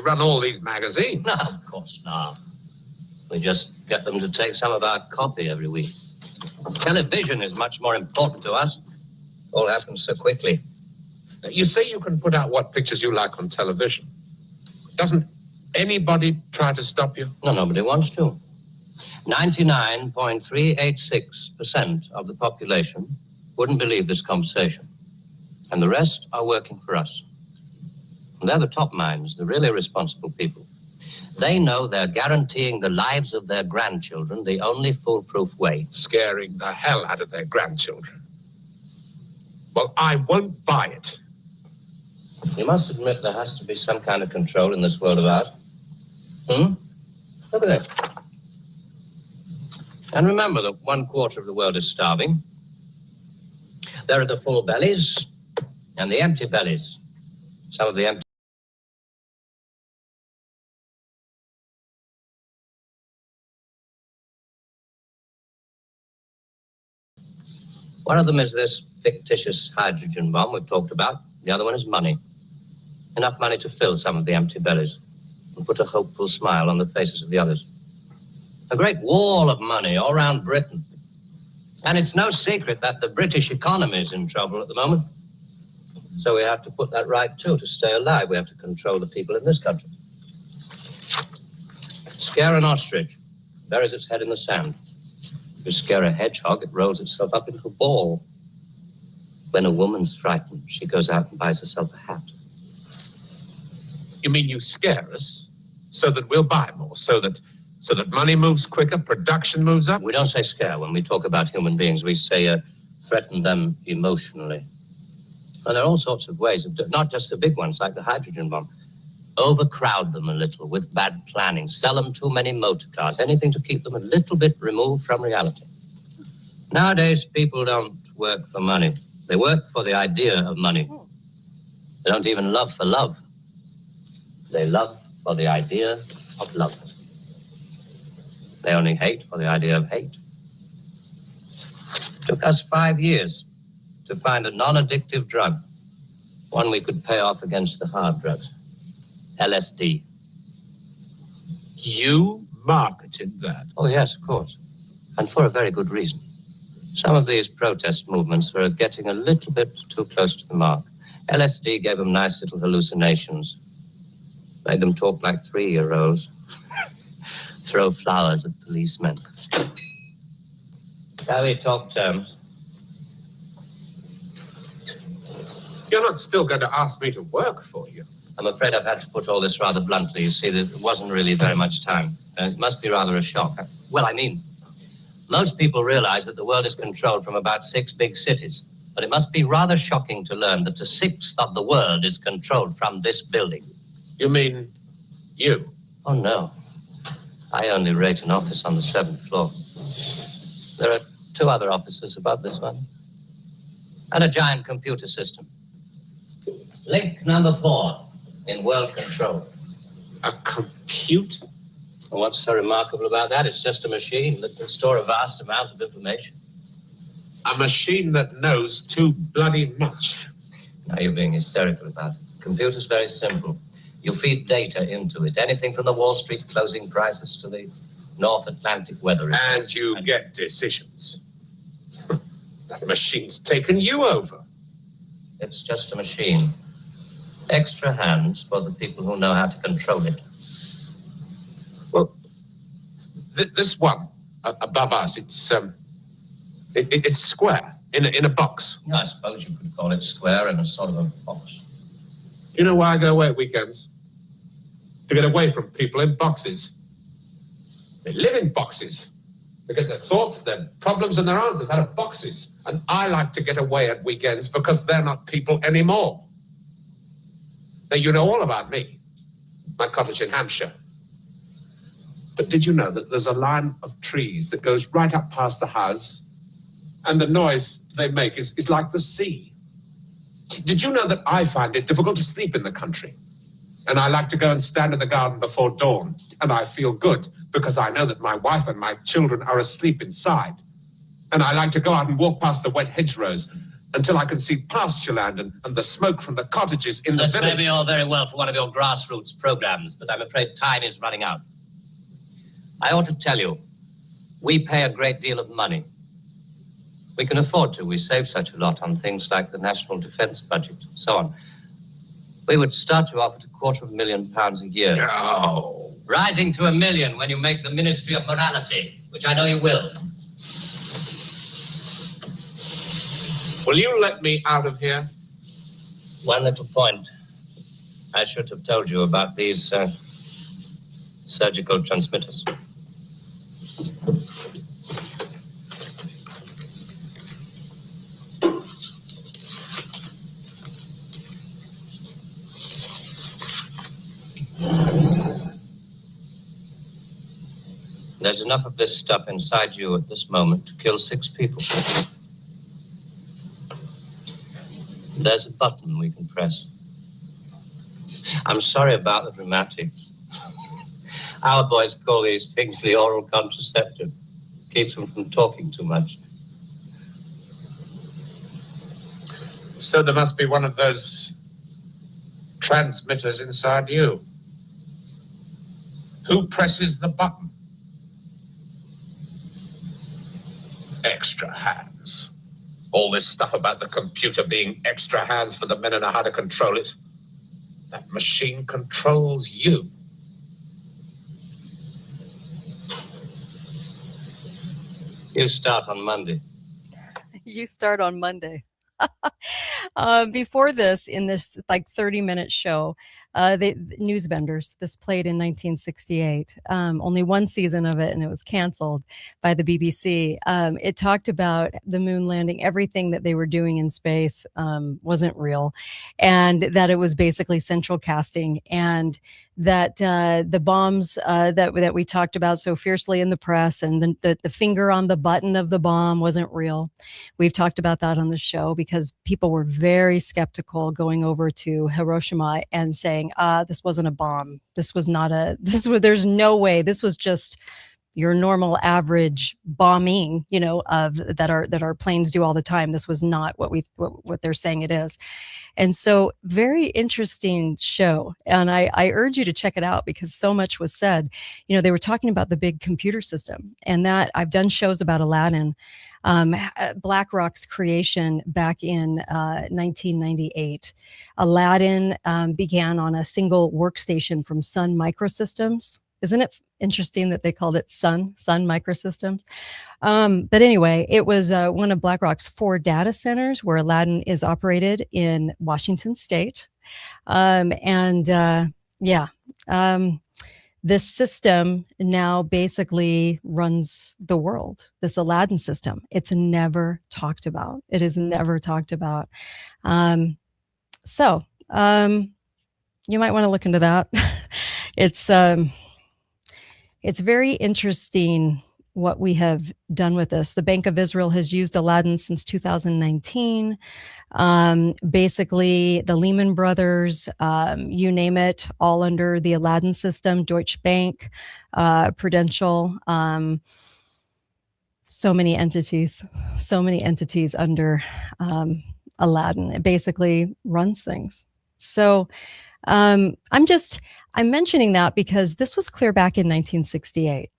run all these magazines? No, of course not. We just get them to take some of our copy every week. Television is much more important to us. All happens so quickly. You say you can put out what pictures you like on television. Doesn't anybody try to stop you? No, nobody wants to. 99.386% of the population wouldn't believe this conversation. And the rest are working for us. And they're the top minds, the really responsible people. They know they're guaranteeing the lives of their grandchildren the only foolproof way. Scaring the hell out of their grandchildren. Well, I won't buy it. You must admit there has to be some kind of control in this world of ours. Look at that. And remember that 1/4 of the world is starving. There are the full bellies and the empty bellies. Some of the empty One of them is this fictitious hydrogen bomb we've talked about. The other one is money. Enough money to fill some of the empty bellies and put a hopeful smile on the faces of the others. A great wall of money all around Britain. And it's no secret that the British economy is in trouble at the moment. So we have to put that right, too, to stay alive. We have to control the people in this country. Scare an ostrich, buries its head in the sand. If you scare a hedgehog, it rolls itself up into a ball. When a woman's frightened, she goes out and buys herself a hat. You mean you scare us so that we'll buy more, so that money moves quicker, production moves up? We don't say scare when we talk about human beings. We say threaten them emotionally. And there are all sorts of ways of not just the big ones like the hydrogen bomb. Overcrowd them a little with bad planning. Sell them too many motor cars. Anything to keep them a little bit removed from reality. Nowadays, people don't work for money. They work for the idea of money. They don't even love for love. They love for the idea of love. They only hate for the idea of hate. It took us 5 years to find a non-addictive drug, one we could pay off against the hard drugs. LSD. You marketed that? Oh, yes, of course. And for a very good reason. Some of these protest movements were getting a little bit too close to the mark. LSD gave them nice little hallucinations. Made them talk like 3-year-olds. Throw flowers at policemen. Shall we talk terms? You're not still going to ask me to work for you? I'm afraid I've had to put all this rather bluntly. You see, there wasn't really very much time. It must be rather a shock. Well, I mean, most people realize that the world is controlled from about 6 big cities. But it must be rather shocking to learn that a sixth of the world is controlled from this building. You mean you? Oh, no. I only rate an office on the 7th floor. There are 2 other offices above this one. And a giant computer system. Link number 4 in world control. A computer? And what's so remarkable about that? It's just a machine that can store a vast amount of information. A machine that knows too bloody much. Now you're being hysterical about it. Computer's very simple. You feed data into it. Anything from the Wall Street closing prices to the North Atlantic weather report. And you get decisions. That machine's taken you over. It's just a machine. Extra hands for the people who know how to control it. Well, this one above us, it's square in a box. Yeah, I suppose you could call it square in a sort of a box. Do you know why I go away at weekends? To get away from people in boxes. They live in boxes. They get their thoughts, their problems, and their answers out of boxes. And I like to get away at weekends because they're not people anymore. Now, you know all about me. My cottage in Hampshire. But did you know that there's a line of trees that goes right up past the house? And the noise they make is like the sea. Did you know that I find it difficult to sleep in the country? And I like to go and stand in the garden before dawn. And I feel good because I know that my wife and my children are asleep inside. And I like to go out and walk past the wet hedgerows until I can see pasture land and the smoke from the cottages in the This village. may be all very well for one of your grassroots programs, but I'm afraid time is running out. I ought to tell you, we pay a great deal of money. We can afford to. We save such a lot on things like the national defense budget and so on. We would start you off at £250,000 a year. No. Rising to $1 million when you make the Ministry of Morality, which I know you will. Will you let me out of here? One little point. I should have told you about these surgical transmitters. There's enough of this stuff inside you at this moment to kill 6 people. There's a button we can press. I'm sorry about the dramatics. Our boys call these things the oral contraceptive. Keeps them from talking too much. So there must be one of those transmitters inside you. Who presses the button? Extra hands. All this stuff about the computer being extra hands for the men who know how to control it. That machine controls you. You start on Monday. You start on Monday. Before this, in this like 30-minute show, the Newsbenders, this played in 1968. Only one season of it, and it was canceled by the BBC. It talked about the moon landing. Everything that they were doing in space wasn't real, and that it was basically central casting, and that the bombs that we talked about so fiercely in the press, and the finger on the button of the bomb wasn't real. We've talked about that on the show because people were very skeptical going over to Hiroshima and saying, this wasn't a bomb. There's no way. This was just your normal average bombing, of that our planes do all the time. This was not what they're saying it is. And so very interesting show. And I urge you to check it out because so much was said. They were talking about the big computer system, and that I've done shows about Aladdin, BlackRock's creation back in 1998. Aladdin began on a single workstation from Sun Microsystems. Isn't it interesting that they called it Sun Microsystems? But anyway, it was one of BlackRock's 4 data centers where Aladdin is operated in Washington State. This system now basically runs the world, this Aladdin system. It's never talked about. It is never talked about. So you might want to look into that. It's very interesting what we have done with this. The Bank of Israel has used Aladdin since 2019. Basically, the Lehman Brothers, you name it, all under the Aladdin system, Deutsche Bank, Prudential, so many entities under Aladdin. It basically runs things. So I'm mentioning that because this was clear back in 1968.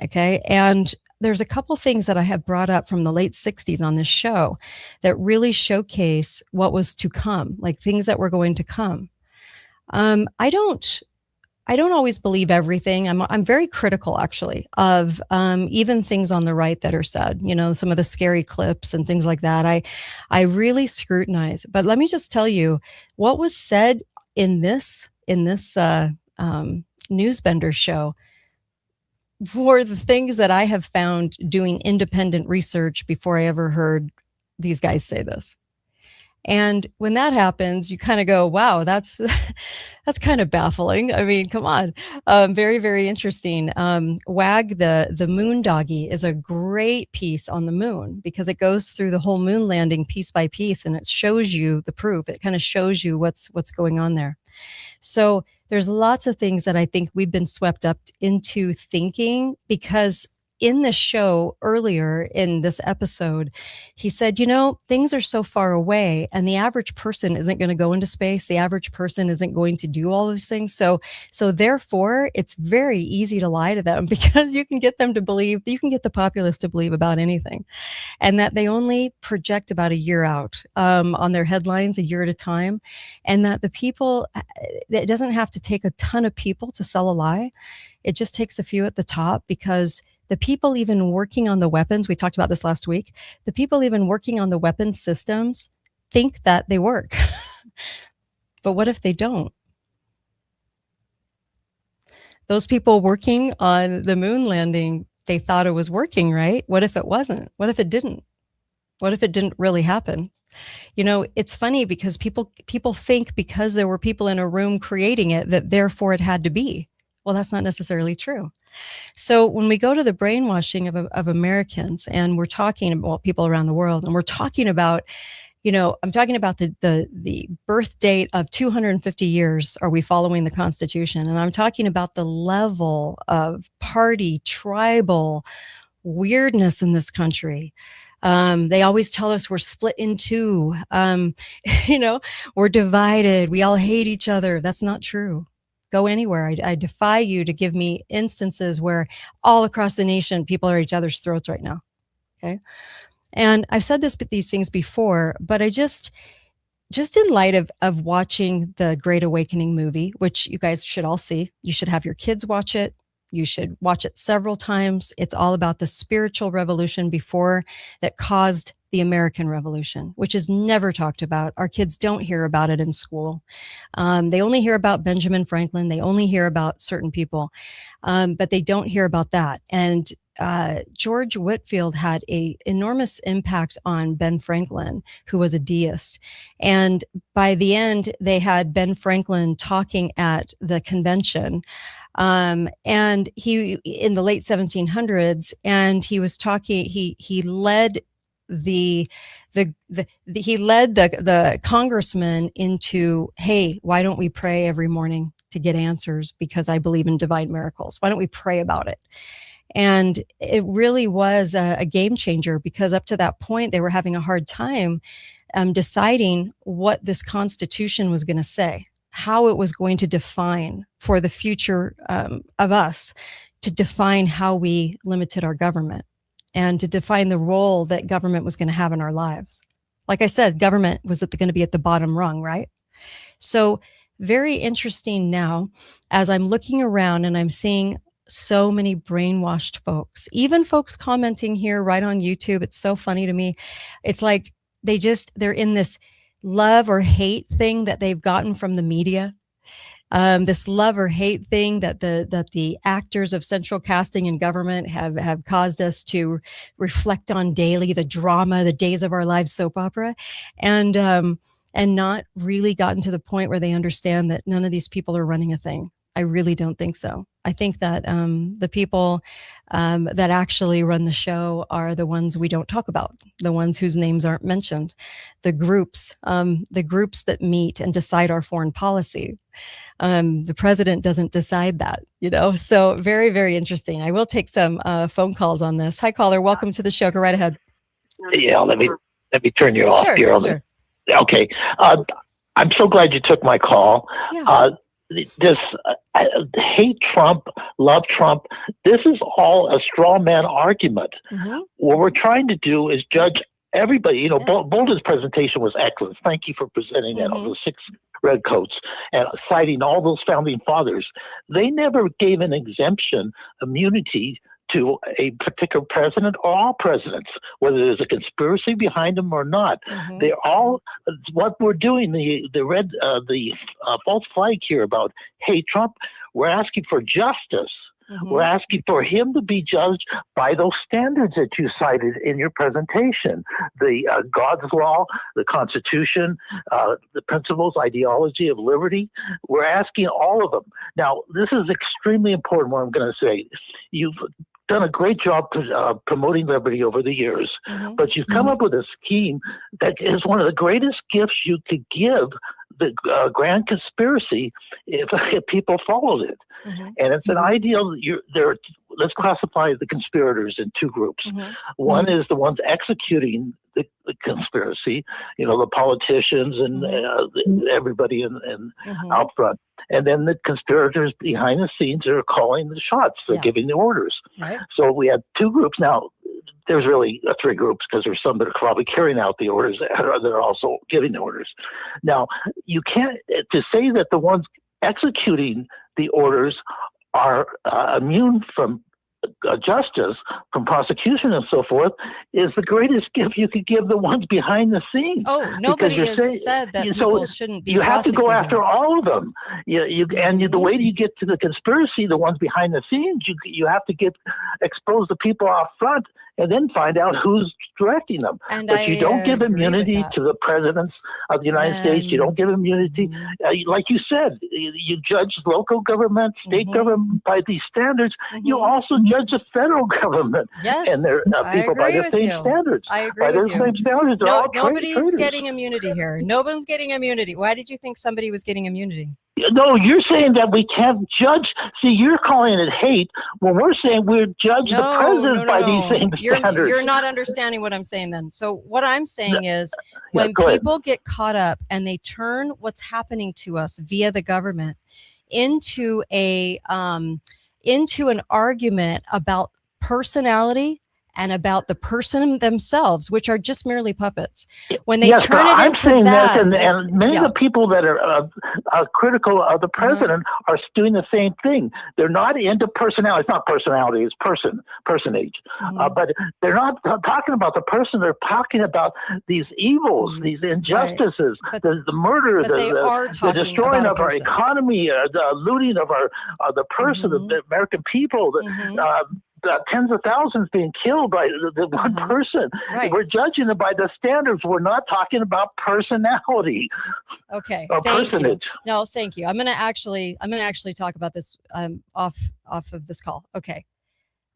Okay. And there's a couple things that I have brought up from the late 60s on this show that really showcase what was to come, like things that were going to come. I don't always believe everything. I'm very critical, actually, of even things on the right that are said. Some of the scary clips and things like that. I really scrutinize. But let me just tell you what was said in this Newsbender show were the things that I have found doing independent research before I ever heard these guys say this. And when that happens, you kind of go, wow, that's kind of baffling. I mean, come on. Very, very interesting. WAG, the moon doggy, is a great piece on the moon because it goes through the whole moon landing piece by piece, and it shows you the proof. It kind of shows you what's going on there. So there's lots of things that I think we've been swept up into thinking because in the show earlier in this episode, he said, things are so far away and the average person isn't going to go into space. The average person isn't going to do all those things. So therefore, it's very easy to lie to them because you can get them to believe, you can get the populace to believe about anything. And that they only project about a year out on their headlines, a year at a time. And that the people, it doesn't have to take a ton of people to sell a lie. It just takes a few at the top because the people even working on the weapons, we talked about this last week, the people even working on the weapons systems think that they work. But what if they don't? Those people working on the moon landing, they thought it was working, right? What if it wasn't? What if it didn't? What if it didn't really happen? It's funny because people think because there were people in a room creating it, that therefore it had to be. Well, that's not necessarily true. So when we go to the brainwashing of Americans, and we're talking about people around the world, and we're talking about, I'm talking about the birth date of 250 years. Are we following the Constitution? And I'm talking about the level of party, tribal weirdness in this country. They always tell us we're split in two. We're divided. We all hate each other. That's not true. Go anywhere. I defy you to give me instances where all across the nation, people are at each other's throats right now. Okay. And I've said these things before, but I just in light of watching the Great Awakening movie, which you guys should all see, you should have your kids watch it. You should watch it several times. It's all about the spiritual revolution that caused the American Revolution, which is never talked about. Our kids don't hear about it in school. They only hear about Benjamin Franklin. They only hear about certain people, but they don't hear about that. And George Whitefield had an enormous impact on Ben Franklin, who was a deist. And by the end, they had Ben Franklin talking at the convention. And he, in the late 1700s, and he was talking, he led the congressman into, hey, why don't we pray every morning to get answers? Because I believe in divine miracles. Why don't we pray about it? And it really was a game changer, because up to that point, they were having a hard time deciding what this Constitution was going to say, how it was going to define for the future of us, to define how we limited our government and to define the role that government was going to have in our lives. Like I said, government was going to be at the bottom rung, right? So very interesting now, as I'm looking around and I'm seeing so many brainwashed folks, even folks commenting here right on YouTube. It's so funny to me. It's like they're in this love or hate thing that they've gotten from the media. This love or hate thing that the actors of central casting and government have caused us to reflect on daily, the drama, the Days of Our Lives soap opera, and not really gotten to the point where they understand that none of these people are running a thing. I really don't think so. I think that the people that actually run the show are the ones we don't talk about, the ones whose names aren't mentioned, the groups that meet and decide our foreign policy. The president doesn't decide that, so very, very interesting. I will take some phone calls on this. Hi, caller. Welcome to the show. Go right ahead. Yeah, let me turn you off here. Sure. Okay. I'm so glad you took my call. Yeah. This hate Trump, love Trump. This is all a straw man argument. Mm-hmm. What we're trying to do is judge everybody. Bolden's presentation was excellent. Thank you for presenting that on the 6 redcoats and citing all those founding fathers. They never gave an exemption, immunity to a particular president or all presidents, whether there's a conspiracy behind them or not. Mm-hmm. They're all what we're doing. The false flag here about hate Trump. We're asking for justice. Mm-hmm. We're asking for him to be judged by those standards that you cited in your presentation: the God's law, the Constitution, the principles, ideology of liberty. We're asking all of them. Now, this is extremely important. What I'm going to say, you've done a great job promoting liberty over the years, but you've come up with a scheme that is one of the greatest gifts you could give the grand conspiracy if people followed it. And it's an ideal. Let's classify the conspirators in 2 groups. One is the ones executing the conspiracy, the politicians and everybody in out front. And then the conspirators behind the scenes are calling the shots. They're giving the orders. Right. So we have 2 groups now. There's really 3 groups, because there's some that are probably carrying out the orders that are also giving the orders. Now, you can't to say that the ones executing the orders are immune from justice, from prosecution and so forth, is the greatest gift you could give the ones behind the scenes. Oh, nobody has said that people shouldn't be. You have to go after all of them. The way you get to the conspiracy, the ones behind the scenes, you have to expose the people out front, and then find out who's directing them. But you don't give immunity to the presidents of the United States. You don't give immunity. Like you said, you judge local government, state government by these standards. You also judge the federal government and their people by the same standards. I agree by those same standards. Nobody's getting immunity here. No one's getting immunity. Why did you think somebody was getting immunity? No, you're saying that we can't judge. See, you're calling it hate when we're saying we judge the president by these same standards. You're not understanding what I'm saying then. So what I'm saying is Yeah, when go ahead. people get caught up and they turn what's happening to us via the government into into an argument about personality and about the person themselves, which are just merely puppets. When they Yes, turn but it I'm into saying that, and many yeah. of the people that are critical of the president are doing the same thing. They're not into personality. It's not personality. It's personage. But they're not talking about the person. They're talking about these evils, these injustices, But- the murder, but they are the talking destroying about a of our person. economy, the looting of our the person, of the American people. Tens of thousands being killed by the one person. Right. We're judging it by the standards. We're not talking about personality Okay. or Thank personage. you. No, thank you. I'm gonna actually talk about this off of this call. Okay.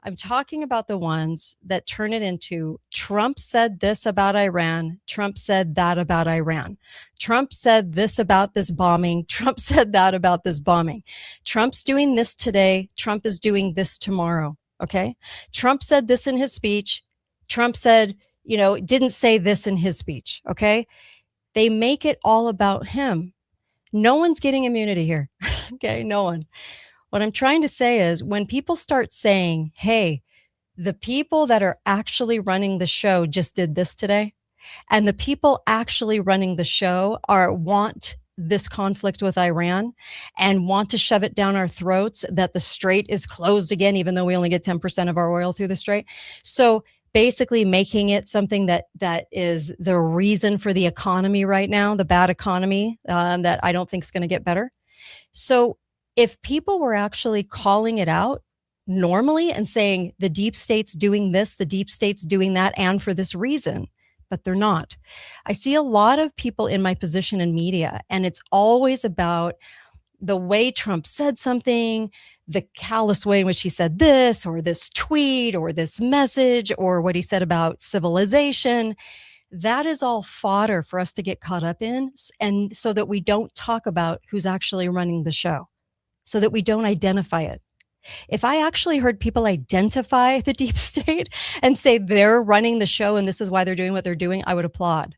I'm talking about the ones that turn it into Trump said this about Iran. Trump said that about Iran. Trump said this about this bombing. Trump said that about this bombing. Trump's doing this today. Trump is doing this tomorrow. Okay. Trump said this in his speech. Trump said, didn't say this in his speech. Okay. They make it all about him. No one's getting immunity here. Okay. No one. What I'm trying to say is when people start saying, hey, the people that are actually running the show just did this today, and the people actually running the show want this conflict with Iran and want to shove it down our throats that the strait is closed again, even though we only get 10% of our oil through the strait. So basically making it something that is the reason for the economy right now, the bad economy that I don't think is going to get better. So if people were actually calling it out normally and saying the deep state's doing this, the deep state's doing that, and for this reason, but they're not. I see a lot of people in my position in media, and it's always about the way Trump said something, the callous way in which he said this, or this tweet, or this message, or what he said about civilization. That is all fodder for us to get caught up in, and so that we don't talk about who's actually running the show, so that we don't identify it. If I actually heard people identify the deep state and say they're running the show and this is why they're doing what they're doing, I would applaud.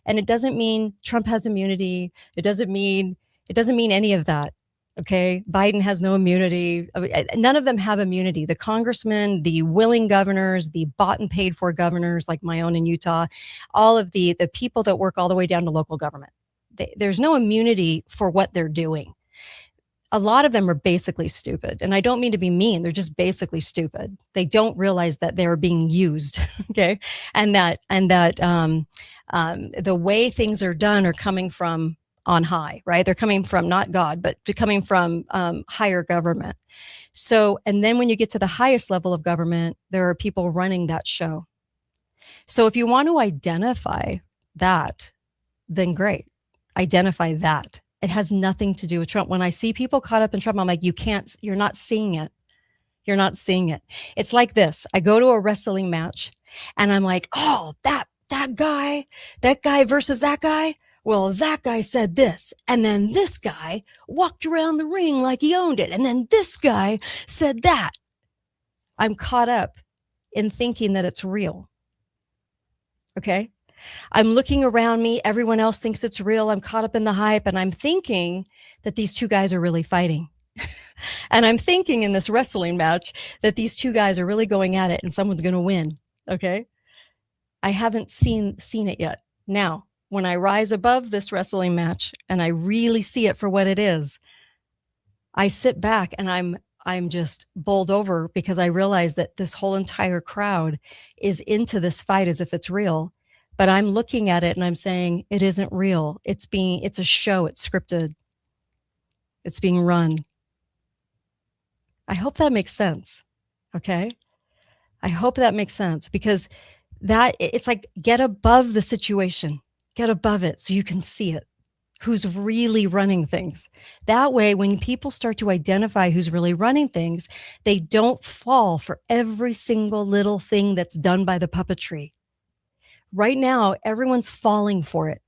And it doesn't mean Trump has immunity. It doesn't mean any of that. Okay. Biden has no immunity. None of them have immunity. The congressmen, the willing governors, the bought and paid for governors like my own in Utah, all of the people that work all the way down to local government. There's no immunity for what they're doing. A lot of them are basically stupid. And I don't mean to be mean. They're just basically stupid. They don't realize that they're being used. Okay. And that the way things are done are coming from on high, right? They're coming from not God, but coming from higher government. So, and then when you get to the highest level of government, there are people running that show. So if you want to identify that, then great. Identify that. It has nothing to do with Trump. When I see people caught up in Trump, I'm like, you're not seeing it. You're not seeing it. It's like this. I go to a wrestling match and I'm like, oh, that guy versus that guy. Well, that guy said this. And then this guy walked around the ring like he owned it. And then this guy said that. I'm caught up in thinking that it's real. Okay. I'm looking around me. Everyone else thinks it's real. I'm caught up in the hype and I'm thinking that these two guys are really fighting. And I'm thinking in this wrestling match that these two guys are really going at it and someone's going to win. Okay. I haven't seen it yet. Now, when I rise above this wrestling match and I really see it for what it is, I sit back and I'm just bowled over because I realize that this whole entire crowd is into this fight as if it's real. But I'm looking at it and I'm saying, it isn't real. It's a show. It's scripted. It's being run. I hope that makes sense. Okay. I hope that makes sense because it's like, get above the situation, get above it so you can see it. Who's really running things. That way, when people start to identify who's really running things, they don't fall for every single little thing that's done by the puppetry. Right now, everyone's falling for it.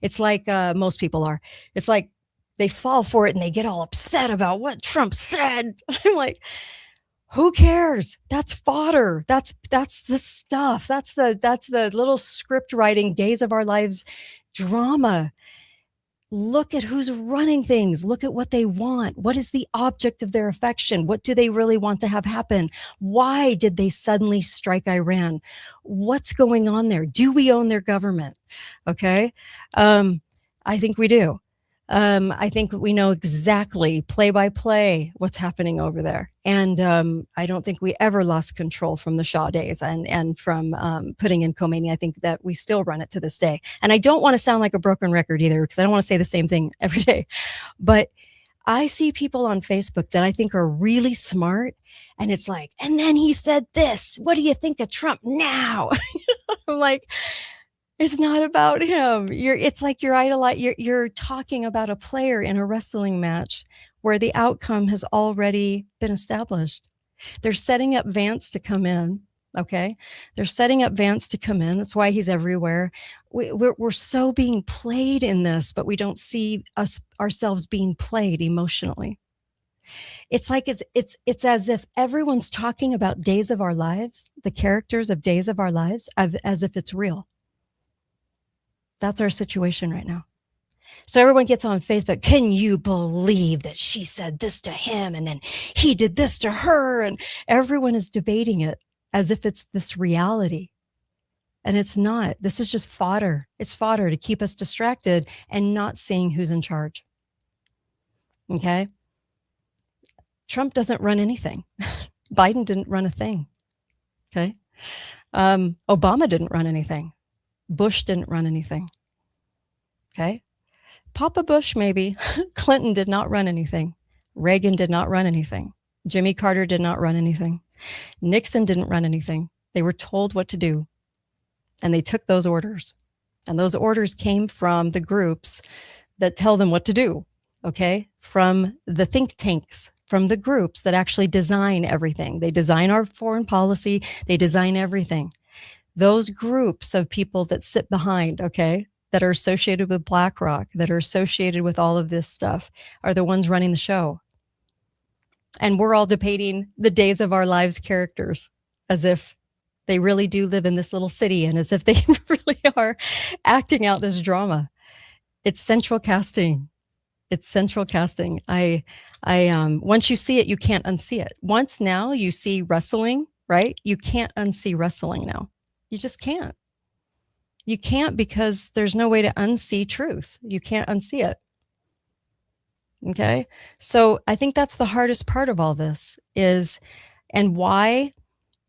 It's like most people are. It's like they fall for it and they get all upset about what Trump said. I'm like, who cares? That's fodder. That's the stuff. That's the little script writing Days of Our Lives drama. Look at who's running things. Look at what they want. What is the object of their affection? What do they really want to have happen? Why did they suddenly strike Iran? What's going on there? Do we own their government? Okay. I think we do. I think we know exactly play by play what's happening over there. And I don't think we ever lost control from the Shah days and from putting in Khomeini. I think that we still run it to this day. And I don't want to sound like a broken record either, because I don't want to say the same thing every day. But I see people on Facebook that I think are really smart. And it's like, and then he said this. What do you think of Trump now? I'm like, it's not about him. It's like you're talking about a player in a wrestling match where the outcome has already been established. They're setting up Vance to come in. Okay. They're setting up Vance to come in. That's why he's everywhere. We're so being played in this, but we don't see ourselves being played emotionally. It's like it's as if everyone's talking about Days of Our Lives, the characters of Days of Our Lives, as if it's real. That's our situation right now. So everyone gets on Facebook. Can you believe that she said this to him and then he did this to her? And everyone is debating it as if it's this reality. And it's not. This is just fodder. It's fodder to keep us distracted and not seeing who's in charge. Okay? Trump doesn't run anything. Biden didn't run a thing. Okay? Obama didn't run anything. Bush didn't run anything. Okay. Papa Bush, maybe. Clinton did not run anything. Reagan did not run anything. Jimmy Carter did not run anything. Nixon didn't run anything. They were told what to do. And they took those orders. And those orders came from the groups that tell them what to do. Okay. From the think tanks, from the groups that actually design everything. They design our foreign policy. They design everything. Those groups of people that sit behind, okay, that are associated with BlackRock, that are associated with all of this stuff, are the ones running the show. And we're all debating the Days of Our Lives characters as if they really do live in this little city and as if they really are acting out this drama. It's central casting. It's central casting. Once you see it, you can't unsee it. Once now you see wrestling, right? You can't unsee wrestling now. You just can't. You can't, because there's no way to unsee truth. You can't unsee it. Okay. So I think that's the hardest part of all this is, and why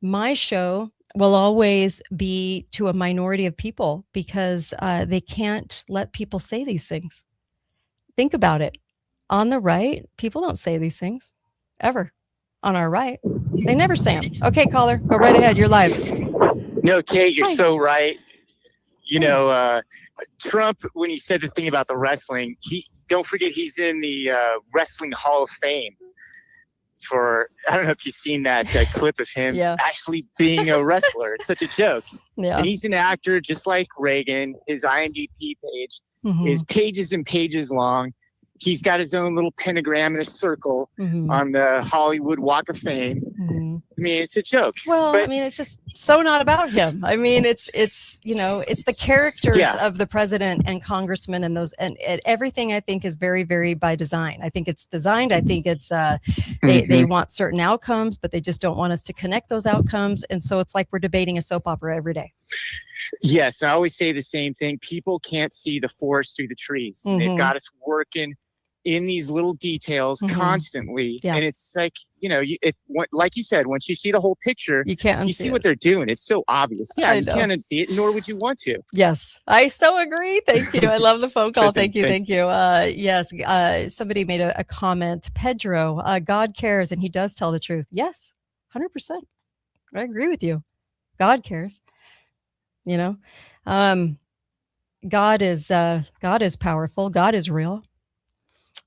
my show will always be to a minority of people, because they can't let people say these things. Think about it. On the right, people don't say these things ever. On our right, they never say them. Okay, caller, go right ahead. You're live. No, Kate, you're Hi. so right. You know, Trump, when he said the thing about the wrestling, don't forget he's in the Wrestling Hall of Fame for, I don't know if you've seen that clip of him actually being a wrestler. It's such a joke. Yeah. And he's an actor just like Reagan. His IMDb page is pages and pages long. He's got his own little pentagram and a circle on the Hollywood Walk of Fame. I mean, it's a joke. Well, I mean, it's just so not about him. I mean, it's you know, it's the characters of the president and congressmen and those, and everything I think is very, very by design. I think it's designed. I think it's they want certain outcomes, but they just don't want us to connect those outcomes. And so it's like we're debating a soap opera every day. Yes, I always say the same thing. People can't see the forest through the trees. They've got us working in these little details constantly. And it's like, you know, like you said, once you see the whole picture, you can't unsee you see what they're doing. It's so obvious. Yeah, you can't unsee it, nor would you want to. Yes, I so agree. Thank you. I love the phone call. Thank you. Thank you. Yes, somebody made a comment. Pedro, God cares and he does tell the truth. Yes, 100%. I agree with you. God cares. You know, God is powerful. God is real.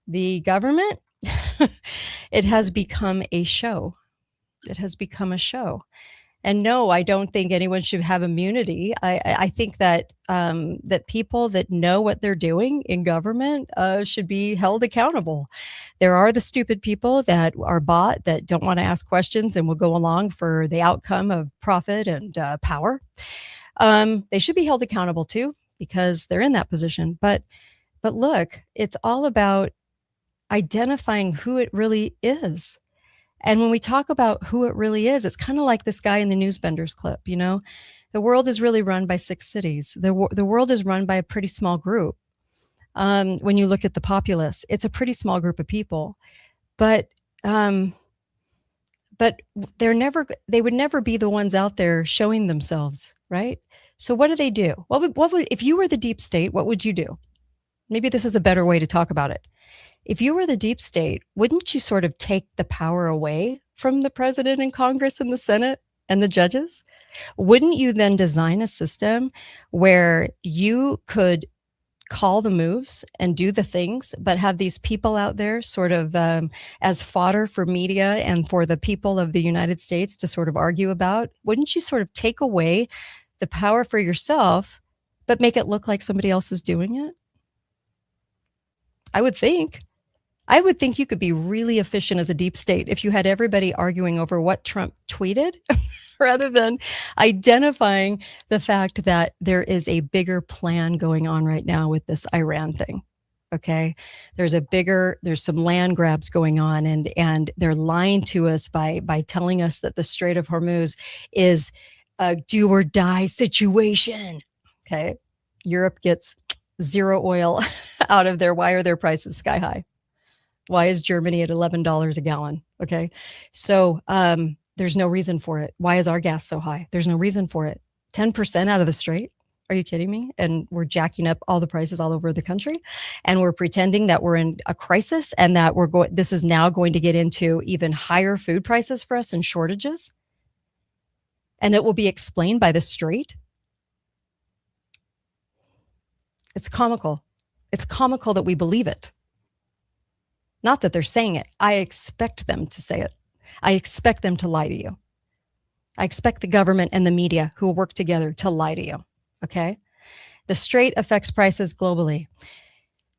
The government, it has become a show. It has become a show. And no, I don't think anyone should have immunity. I think that that people that know what they're doing in government should be held accountable. There are the stupid people that are bought that don't want to ask questions and will go along for the outcome of profit and power. They should be held accountable too because they're in that position. But look, it's all about identifying who it really is. And when we talk about who it really is, it's kind of like this guy in the Newsbenders clip, you know? The world is really run by 6 cities. The world is run by a pretty small group. When you look at the populace, it's a pretty small group of people. But they would never be the ones out there showing themselves, right? So what do? What would if you were the deep state, what would you do? Maybe this is a better way to talk about it. If you were the deep state, wouldn't you sort of take the power away from the president and Congress and the Senate and the judges? Wouldn't you then design a system where you could call the moves and do the things, but have these people out there sort of as fodder for media and for the people of the United States to sort of argue about? Wouldn't you sort of take away the power for yourself, but make it look like somebody else is doing it? I would think you could be really efficient as a deep state if you had everybody arguing over what Trump tweeted rather than identifying the fact that there is a bigger plan going on right now with this Iran thing. Okay. There's some land grabs going on and they're lying to us by telling us that the Strait of Hormuz is a do or die situation. Okay. Europe gets zero oil out of there. Why are their prices sky high? Why is Germany at $11 a gallon? Okay. So there's no reason for it. Why is our gas so high? There's no reason for it. 10% out of the Strait. Are you kidding me? And we're jacking up all the prices all over the country. And we're pretending that we're in a crisis and that this is now going to get into even higher food prices for us and shortages. And it will be explained by the Strait. It's comical. It's comical that we believe it. Not that they're saying it. I expect them to say it. I expect them to lie to you. I expect the government and the media who will work together to lie to you. Okay? The Strait affects prices globally.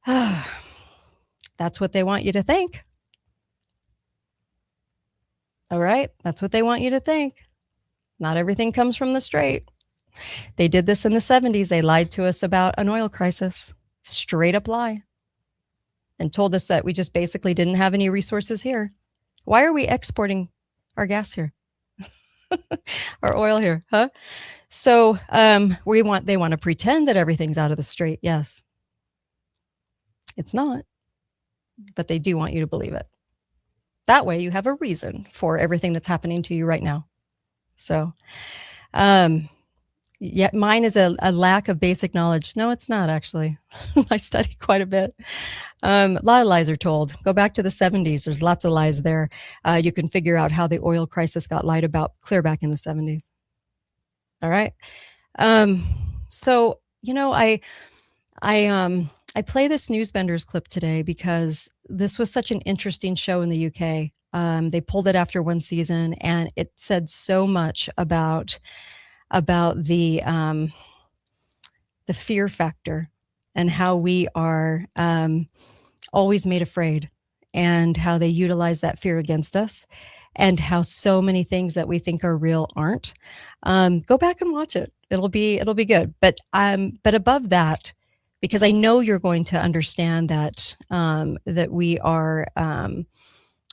That's what they want you to think. All right? That's what they want you to think. Not everything comes from the Strait. They did this in the 70s. They lied to us about an oil crisis. Straight up lie. And told us that we just basically didn't have any resources here. Why are we exporting our gas here? Our oil here, huh? So they want to pretend that everything's out of the Strait. Yes. It's not. But they do want you to believe it. That way you have a reason for everything that's happening to you right now. So, yeah, mine is a lack of basic knowledge. No, it's not actually. I study quite a bit. A lot of lies are told. Go back to the 70s. There's lots of lies there. You can figure out how the oil crisis got lied about clear back in the 70s. All right. So, you know, I play this Newsbenders clip today because this was such an interesting show in the UK. They pulled it after one season and it said so much about the fear factor and how we are always made afraid and how they utilize that fear against us and how so many things that we think are real aren't. Go back and watch it. It'll be good. But above that, because I know you're going to understand that that we are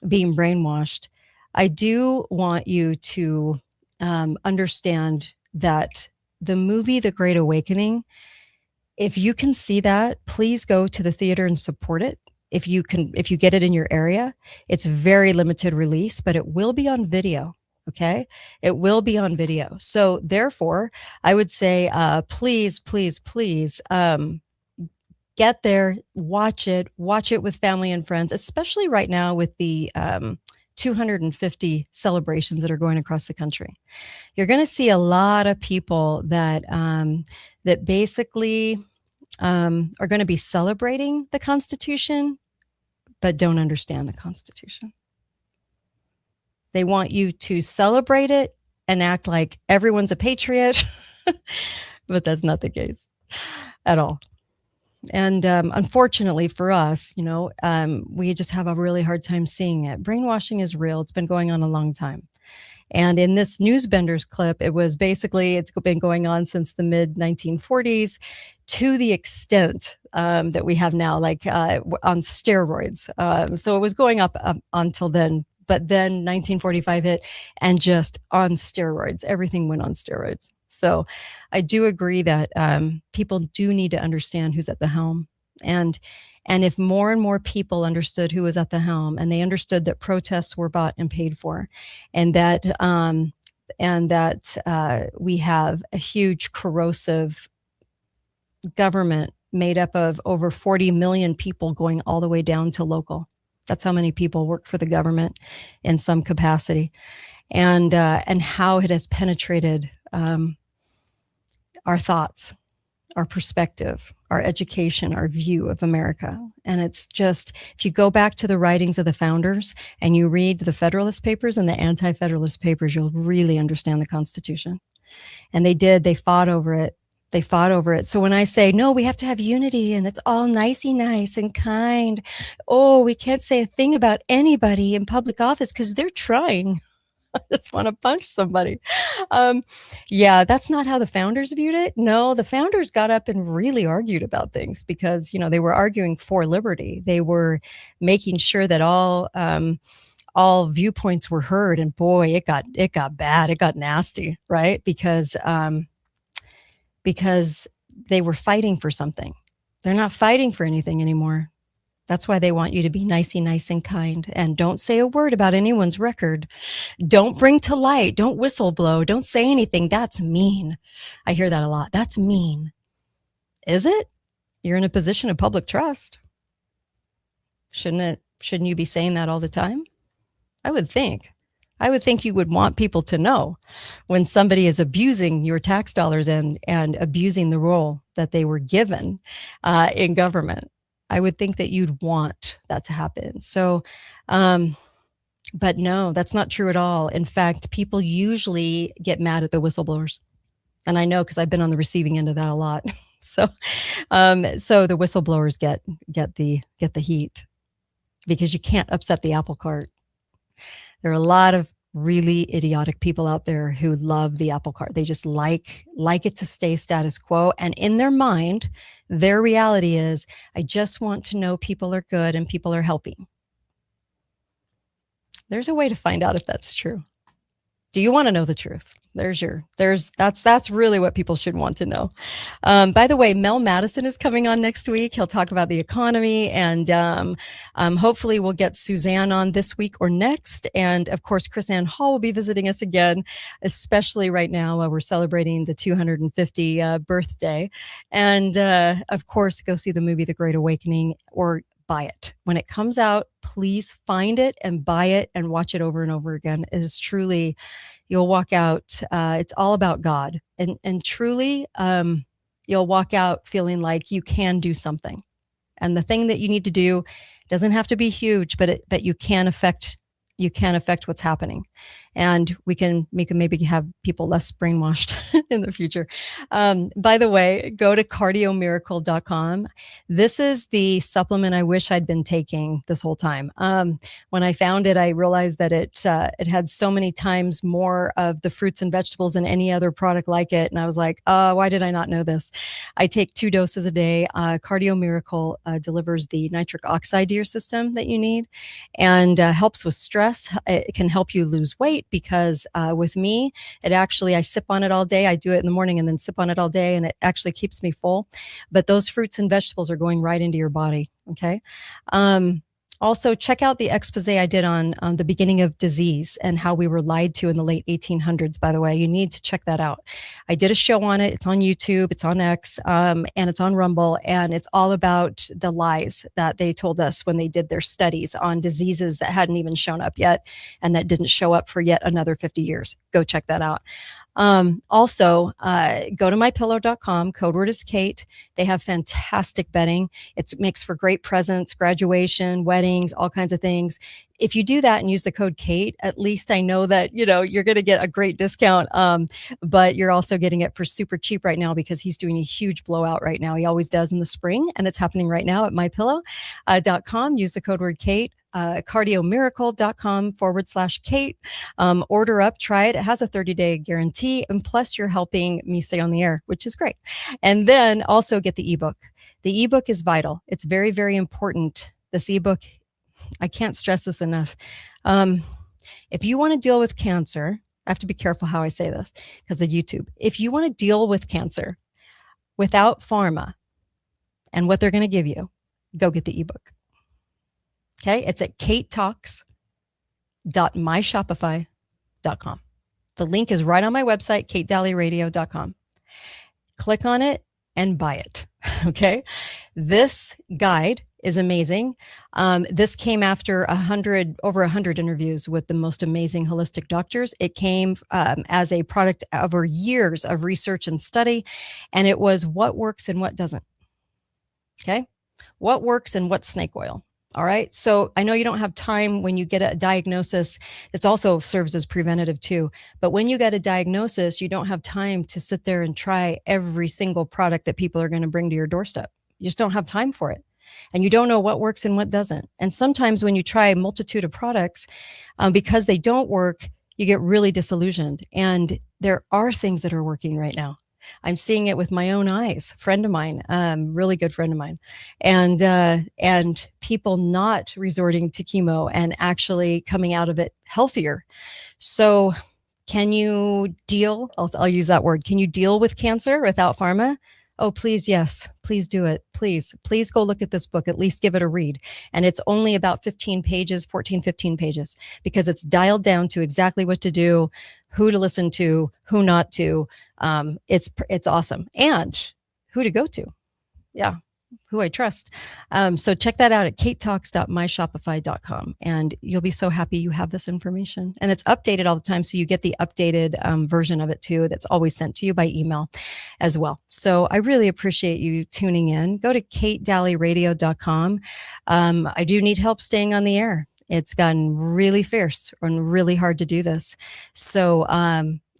being brainwashed, I do want you to understand that the movie The Great Awakening, if you can see that, please go to the theater and support it. If you get it in your area. It's very limited release, but it will be on video. Okay. It will be on video. So therefore I would say, please, get there, watch it with family and friends, especially right now with the 250 celebrations that are going across the country. You're going to see a lot of people that that basically are going to be celebrating the Constitution, but don't understand the Constitution. They want you to celebrate it and act like everyone's a patriot, but that's not the case at all. And unfortunately for us, we just have a really hard time seeing it. Brainwashing is real. It's been going on a long time. And in this Newsbenders clip, it's been going on since the mid 1940s to the extent that we have now, like on steroids. So it was going up until then, but then 1945 hit and just on steroids. Everything went on steroids. So I do agree that people do need to understand who's at the helm. And if more and more people understood who was at the helm, and they understood that protests were bought and paid for, and that we have a huge corrosive government made up of over 40 million people going all the way down to local. That's how many people work for the government in some capacity, and how it has penetrated our thoughts, our perspective, our education, our view of America. And it's just, if you go back to the writings of the founders and you read the Federalist Papers and the Anti-Federalist Papers, you'll really understand the Constitution. And they fought over it. So when I say, no, we have to have unity and it's all nicey nice and kind. Oh, we can't say a thing about anybody in public office because they're trying. I just want to punch somebody. Yeah, that's not how the founders viewed it. No, the founders got up and really argued about things because, they were arguing for liberty. They were making sure that all viewpoints were heard. And boy, it got bad. It got nasty, right? Because they were fighting for something. They're not fighting for anything anymore. That's why they want you to be nicey nice and kind, and don't say a word about anyone's record. Don't bring to light. Don't whistleblow. Don't say anything. That's mean. I hear that a lot. That's mean. Is it? You're in a position of public trust. Shouldn't you be saying that all the time? I would think you would want people to know when somebody is abusing your tax dollars and abusing the role that they were given in government. I would think that you'd want that to happen. So, but no, that's not true at all. In fact, people usually get mad at the whistleblowers. And I know because I've been on the receiving end of that a lot. So the whistleblowers get the heat because you can't upset the apple cart. There are a lot of really idiotic people out there who love the apple cart. They just like it to stay status quo. And in their mind, their reality is, I just want to know people are good and people are helping. There's a way to find out if that's true. Do you want to know the truth? That's really what people should want to know. By the way, Mel Madison is coming on next week. He'll talk about the economy, and hopefully we'll get Suzanne on this week or next. And of course, Chris Ann Hall will be visiting us again, especially right now while we're celebrating the 250 birthday. And of course, go see the movie The Great Awakening, or buy it. When it comes out, please find it and buy it and watch it over and over again. It is truly, you'll walk out, it's all about God. And truly, you'll walk out feeling like you can do something. And the thing that you need to do doesn't have to be huge, but you can affect what's happening. And we can maybe have people less brainwashed in the future. By the way, go to cardiomiracle.com. This is the supplement I wish I'd been taking this whole time. When I found it, I realized that it had so many times more of the fruits and vegetables than any other product like it. And I was like, why did I not know this? I take 2 doses a day. Cardio Miracle delivers the nitric oxide to your system that you need, and helps with stress. It can help you lose weight because with me, I sip on it all day. I do it in the morning and then sip on it all day, and it actually keeps me full. But those fruits and vegetables are going right into your body. Okay. Also, check out the expose I did on the beginning of disease and how we were lied to in the late 1800s, by the way. You need to check that out. I did a show on it. It's on YouTube, it's on X, and it's on Rumble. And it's all about the lies that they told us when they did their studies on diseases that hadn't even shown up yet and that didn't show up for yet another 50 years. Go check that out. Also, go to mypillow.com. Code word is Kate. They have fantastic bedding. It makes for great presents, graduation, weddings, all kinds of things. If you do that and use the code Kate, at least I know that, you're going to get a great discount. But you're also getting it for super cheap right now because he's doing a huge blowout right now. He always does in the spring, and it's happening right now at mypillow.com. Use the code word Kate. Cardiomiracle.com/Kate. Order up, try it. It has a 30-day guarantee. And plus you're helping me stay on the air, which is great. And then also get the ebook. The ebook is vital. It's very, very important. This ebook, I can't stress this enough. If you want to deal with cancer, I have to be careful how I say this because of YouTube. If you want to deal with cancer without pharma and what they're going to give you, go get the ebook. Okay, it's at katetalks.myshopify.com. The link is right on my website, katedalleyradio.com. Click on it and buy it. Okay, this guide is amazing. This came after over 100 interviews with the most amazing holistic doctors. It came as a product over years of research and study, and it was what works and what doesn't. Okay, what works and what's snake oil. All right. So I know you don't have time when you get a diagnosis. It also serves as preventative too. But when you get a diagnosis, you don't have time to sit there and try every single product that people are going to bring to your doorstep. You just don't have time for it. And you don't know what works and what doesn't. And sometimes when you try a multitude of products, because they don't work, you get really disillusioned. And there are things that are working right now. I'm seeing it with my own eyes. Friend of mine, really good friend of mine, and people not resorting to chemo and actually coming out of it healthier. So, can you deal? I'll use that word. Can you deal with cancer without pharma? Oh, please, yes. Please do it. Please go look at this book. At least give it a read. And it's only about 15 pages, because it's dialed down to exactly what to do, who to listen to, who not to. It's awesome. And who to go to. Yeah. Who I trust. So check that out at katetalks.myshopify.com, and you'll be so happy you have this information. And it's updated all the time, so you get the updated version of it too. That's always sent to you by email as well. So I really appreciate you tuning in. Go to katedalleyradio.com. I do need help staying on the air. It's gotten really fierce and really hard to do this. So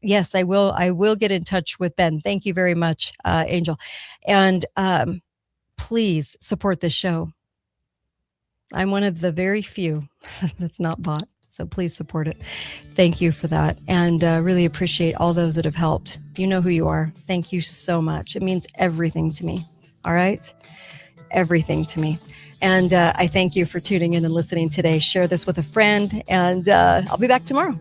yes, I will get in touch with Ben. Thank you very much, Angel. And please support this show. I'm one of the very few that's not bought, so please support it. Thank you for that, and really appreciate all those that have helped. You know who you are. Thank you so much. It means everything to me. All right? Everything to me. And I thank you for tuning in and listening today. Share this with a friend, and I'll be back tomorrow.